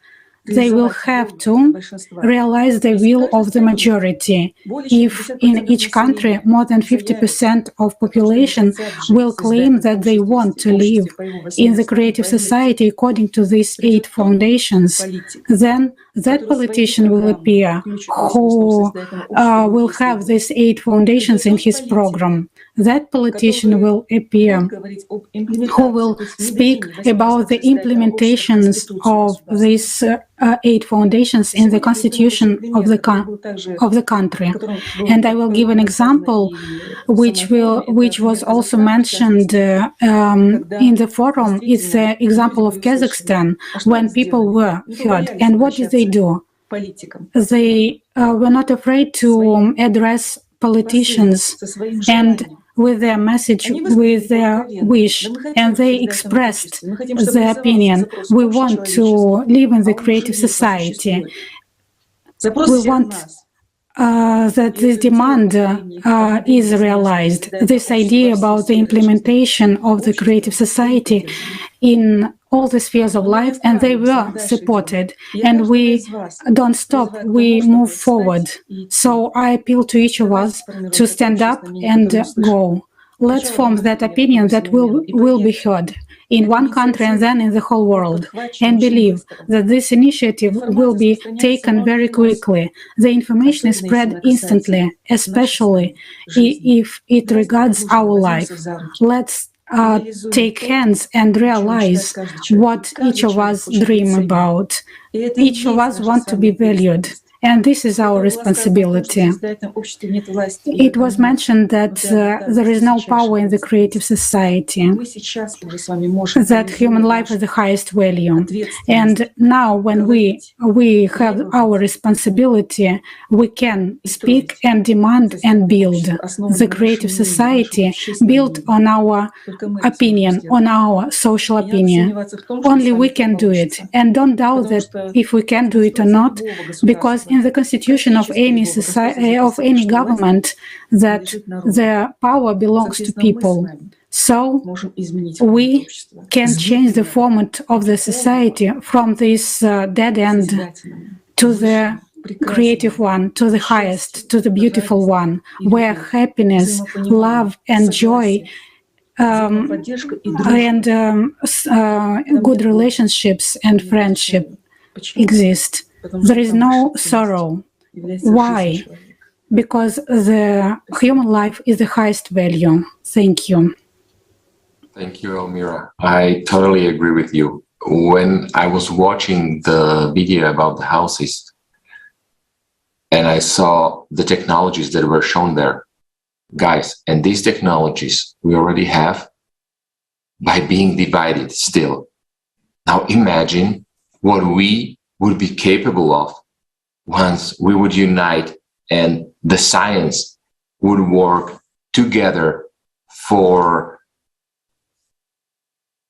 They will have to realize the will of the majority. If in each country more than 50% of population will claim that they want to live in the creative society according to these 8 foundations, then that politician will appear who will have these 8 foundations in his program. That politician will appear who will speak about the implementations of these 8 foundations in the constitution of the country. And I will give an example which was also mentioned in the forum. It's the example of Kazakhstan, when people were heard. And what did they do? They were not afraid to address politicians and with their message, with their wish, and they expressed their opinion. We want to live in the creative society. We want that this demand is realized. This idea about the implementation of the creative society in all the spheres of life, and they were supported. And we don't stop, we move forward. So I appeal to each of us to stand up and go. Let's form that opinion that will be heard in one country and then in the whole world, and believe that this initiative will be taken very quickly. The information is spread instantly, especially if it regards our life. Let's take hands and realize what each of us dream about. Each of us want to be valued. And this is our responsibility. It was mentioned that there is no power in the creative society, that human life is the highest value. And now when we have our responsibility, we can speak and demand and build the creative society built on our opinion, on our social opinion. Only we can do it. And don't doubt that if we can do it or not, because in the constitution of any society, of any government, that the power belongs to people. So we can change the format of the society from this dead end to the creative one, to the highest, to the beautiful one, where happiness, love, and joy and good relationships and friendship exist. There is no sorrow. Why? Because the human life is the highest value. Thank you.
Thank you, Almira. I totally agree with you. When I was watching the video about the houses and I saw the technologies that were shown there, guys, and these technologies we already have by being divided still. Now imagine what we would be capable of once we would unite and the science would work together for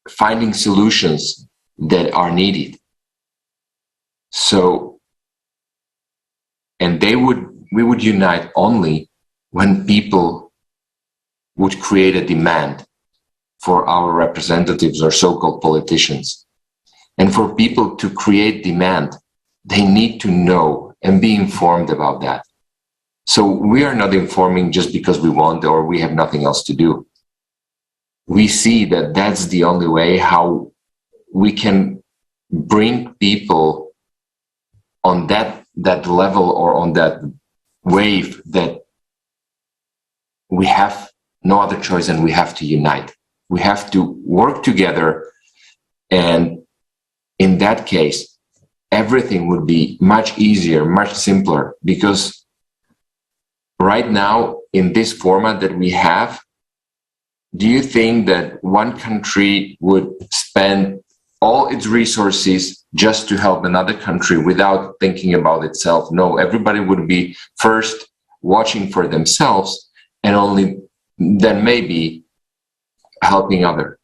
finding solutions that are needed. So, and we would unite only when people would create a demand for our representatives or so-called politicians. And for people to create demand, they need to know and be informed about that. So we are not informing just because we want or we have nothing else to do. We see that that's the only way how we can bring people on that level or on that wave that we have no other choice and we have to unite. We have to work together, and in that case, everything would be much easier, much simpler, because right now in this format that we have, do you think that one country would spend all its resources just to help another country without thinking about itself? No, everybody would be first watching for themselves and only then maybe helping others.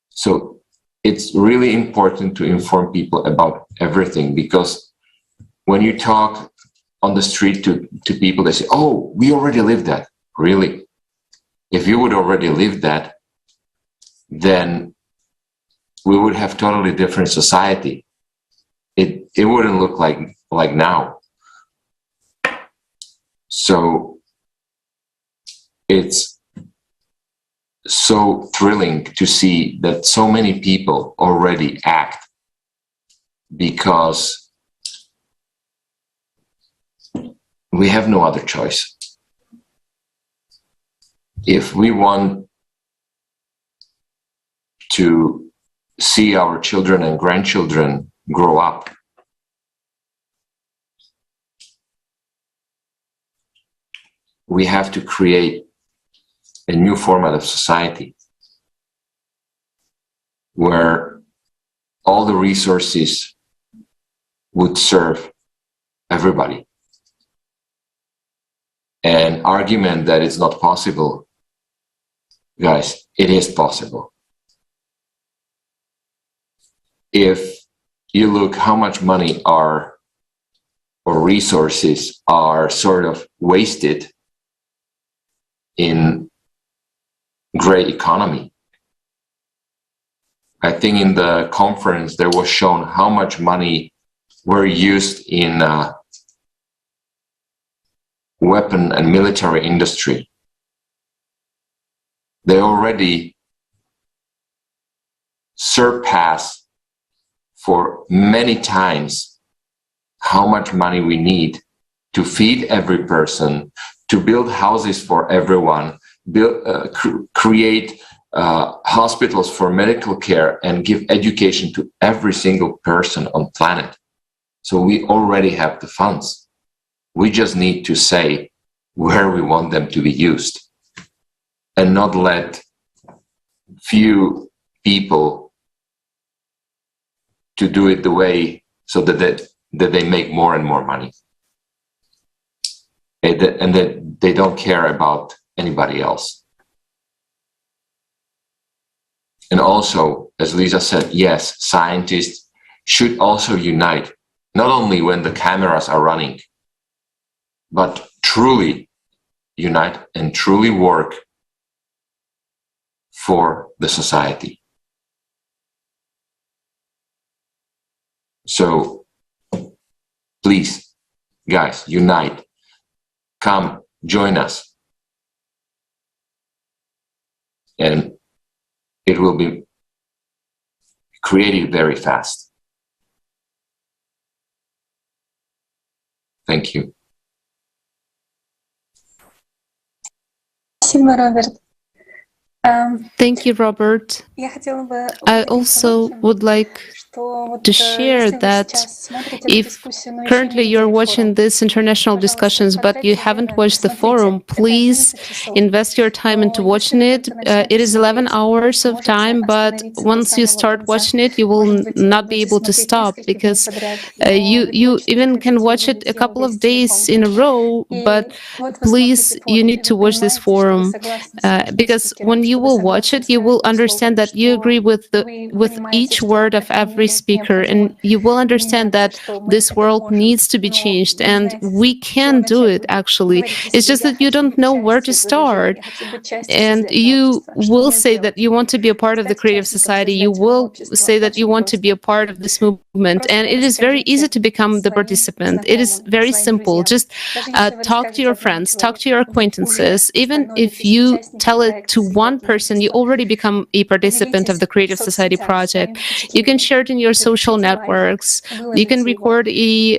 So it's really important to inform people about everything, because when you talk on the street to people, they say, oh, we already lived that. Really? If you would already live that, then we would have totally different society. It wouldn't look like now. So it's so thrilling to see that so many people already act, because we have no other choice. If we want to see our children and grandchildren grow up, we have to create a new format of society where all the resources would serve everybody. An argument that it's not possible, guys, it is possible. If you look how much money or resources are sort of wasted in gray economy. I think in the conference there was shown how much money were used in weapon and military industry. They already surpass for many times how much money we need to feed every person, to build houses for everyone, create hospitals for medical care, and give education to every single person on planet. So we already have the funds. We just need to say where we want them to be used and not let few people to do it the way so that they make more and more money. And that they don't care about anybody else. And also, as Lisa said, yes, scientists should also unite, not only when the cameras are running, but truly unite and truly work for the society. So, please, guys, unite. Come, join us. And it will be created very fast. Thank you.
Thank you, Robert. I also would like to share that if currently you're watching these international discussions but you haven't watched the forum, please invest your time into watching it. It is 11 hours of time, but once you start watching it, you will not be able to stop, because you even can watch it a couple of days in a row, but please, you need to watch this forum, because when you will watch it, you will understand that you agree with each word of every speaker, and you will understand that this world needs to be changed, and we can do it. Actually, it's just that you don't know where to start, and you will say that you want to be a part of the creative society, you will say that you want to be a part of this movement, and it is very easy to become the participant. It is very simple. Just talk to your friends, talk to your acquaintances. Even if you tell it to one person, you already become a participant of the Creative Society project. You can share it in your social networks. You can record a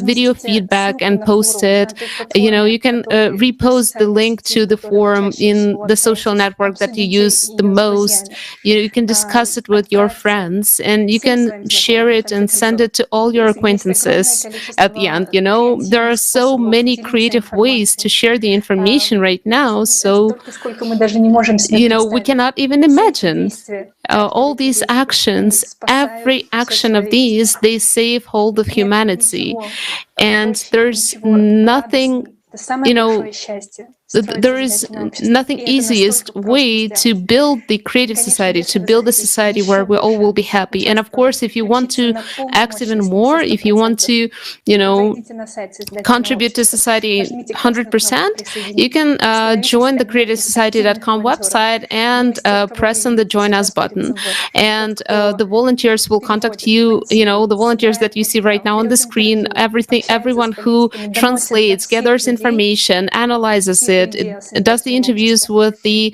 video feedback and post it. You can repost the link to the forum in the social network that you use the most. You can discuss it with your friends, and you can share it and send it to all your acquaintances at the end. There are so many creative ways to share the information right now, so we cannot even imagine all these actions. Every action of these, they save hold of humanity, and there's nothing, there is nothing easiest way to build the creative society, to build a society where we all will be happy. And of course, if you want to act even more, if you want to, contribute to society 100%, you can join the creativesociety.com website and press on the Join Us button. And the volunteers will contact you, the volunteers that you see right now on the screen, everyone who translates, gathers information, analyzes it, does the interviews with the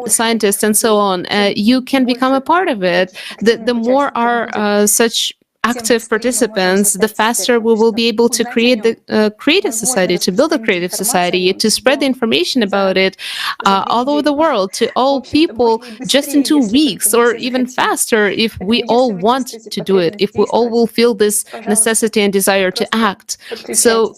scientists and so on. You can become a part of it. The more are such active participants, the faster we will be able to create the creative society, to build a creative society, to spread the information about it all over the world to all people just in 2 weeks, or even faster if we all want to do it, if we all will feel this necessity and desire to act. So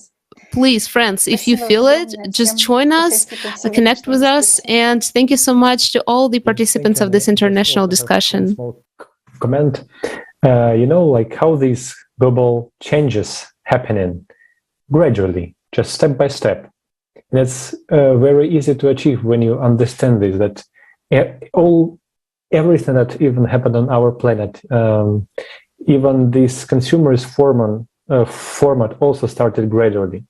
please, friends, if you feel it, just join us, connect with us, and thank you so much to all the participants of this international discussion.
Small comment, like how these global changes happening gradually, just step by step. And it's very easy to achieve when you understand this, that everything that even happened on our planet, even this consumerist format also started gradually.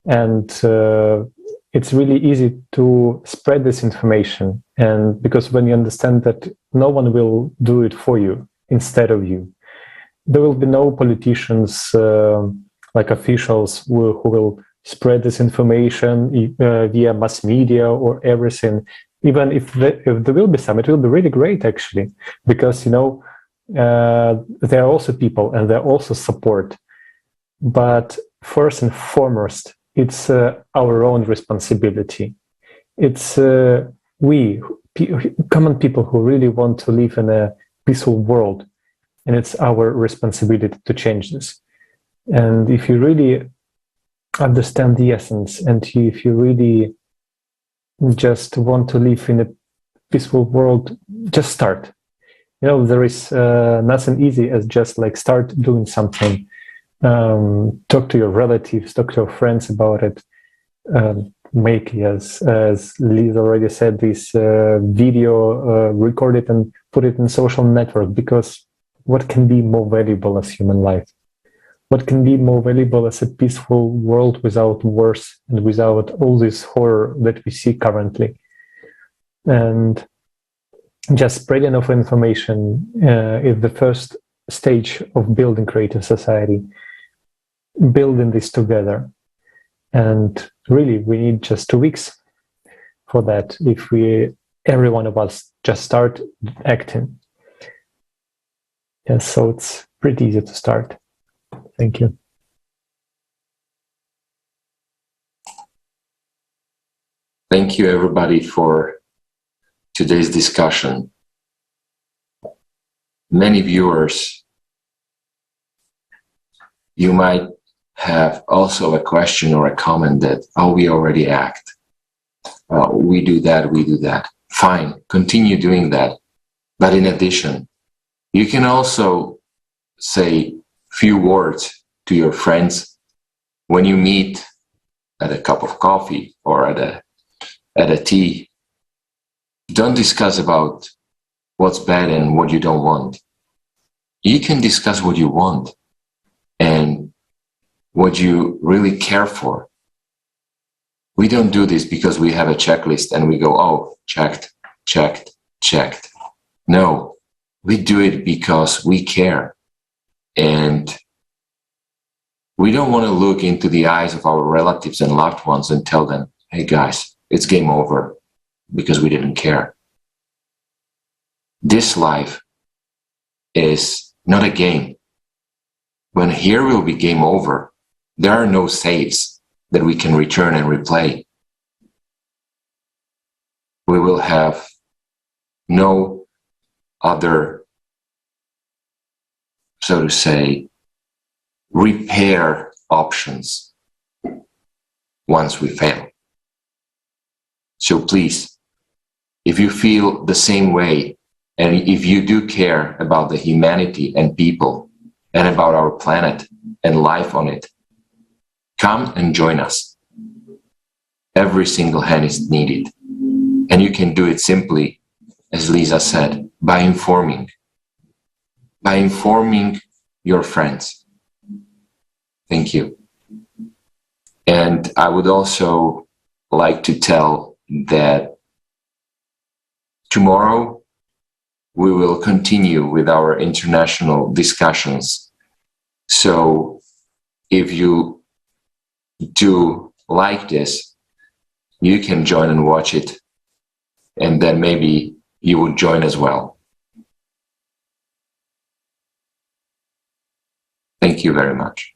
And it's really easy to spread this information. And because when you understand that no one will do it for you instead of you, there will be no politicians, like officials who will spread this information via mass media or everything. Even if there will be some, it will be really great, actually, because, there are also people and there are also support. But first and foremost, it's our own responsibility. It's we, common people who really want to live in a peaceful world, and it's our responsibility to change this. And if you really understand the essence, and if you really just want to live in a peaceful world, just start. You know, there is nothing easy as just like start doing something. Talk to your relatives, talk to your friends about it. Make, as Liz already said, this video, record it and put it in social network, because what can be more valuable as human life? What can be more valuable as a peaceful world without wars and without all this horror that we see currently? And just spreading of information is the first stage of building creative society, building this together. And really, we need just 2 weeks for that. If every one of us just start acting. Yes, so it's pretty easy to start. Thank you.
Thank you, everybody, for today's discussion. Many viewers, you might have also a question or a comment that, oh, we already act. We do that, we do that. Fine, continue doing that. But in addition, you can also say few words to your friends when you meet at a cup of coffee or at a tea. Don't discuss about what's bad and what you don't want. You can discuss what you want and what you really care for. We don't do this because we have a checklist and we go, oh, checked, checked, checked. No, we do it because we care. And we don't want to look into the eyes of our relatives and loved ones and tell them, hey guys, it's game over because we didn't care. This life is not a game. When here will be game over, there are no saves that we can return and replay. We will have no other, so to say, repair options once we fail. So please, if you feel the same way, and if you do care about the humanity and people and about our planet and life on it, come and join us. Every single hand is needed. And you can do it simply, as Lisa said, by informing your friends. Thank you. And I would also like to tell that tomorrow we will continue with our international discussions. So if you do like this, you can join and watch it, and then maybe you would join as well. Thank you very much.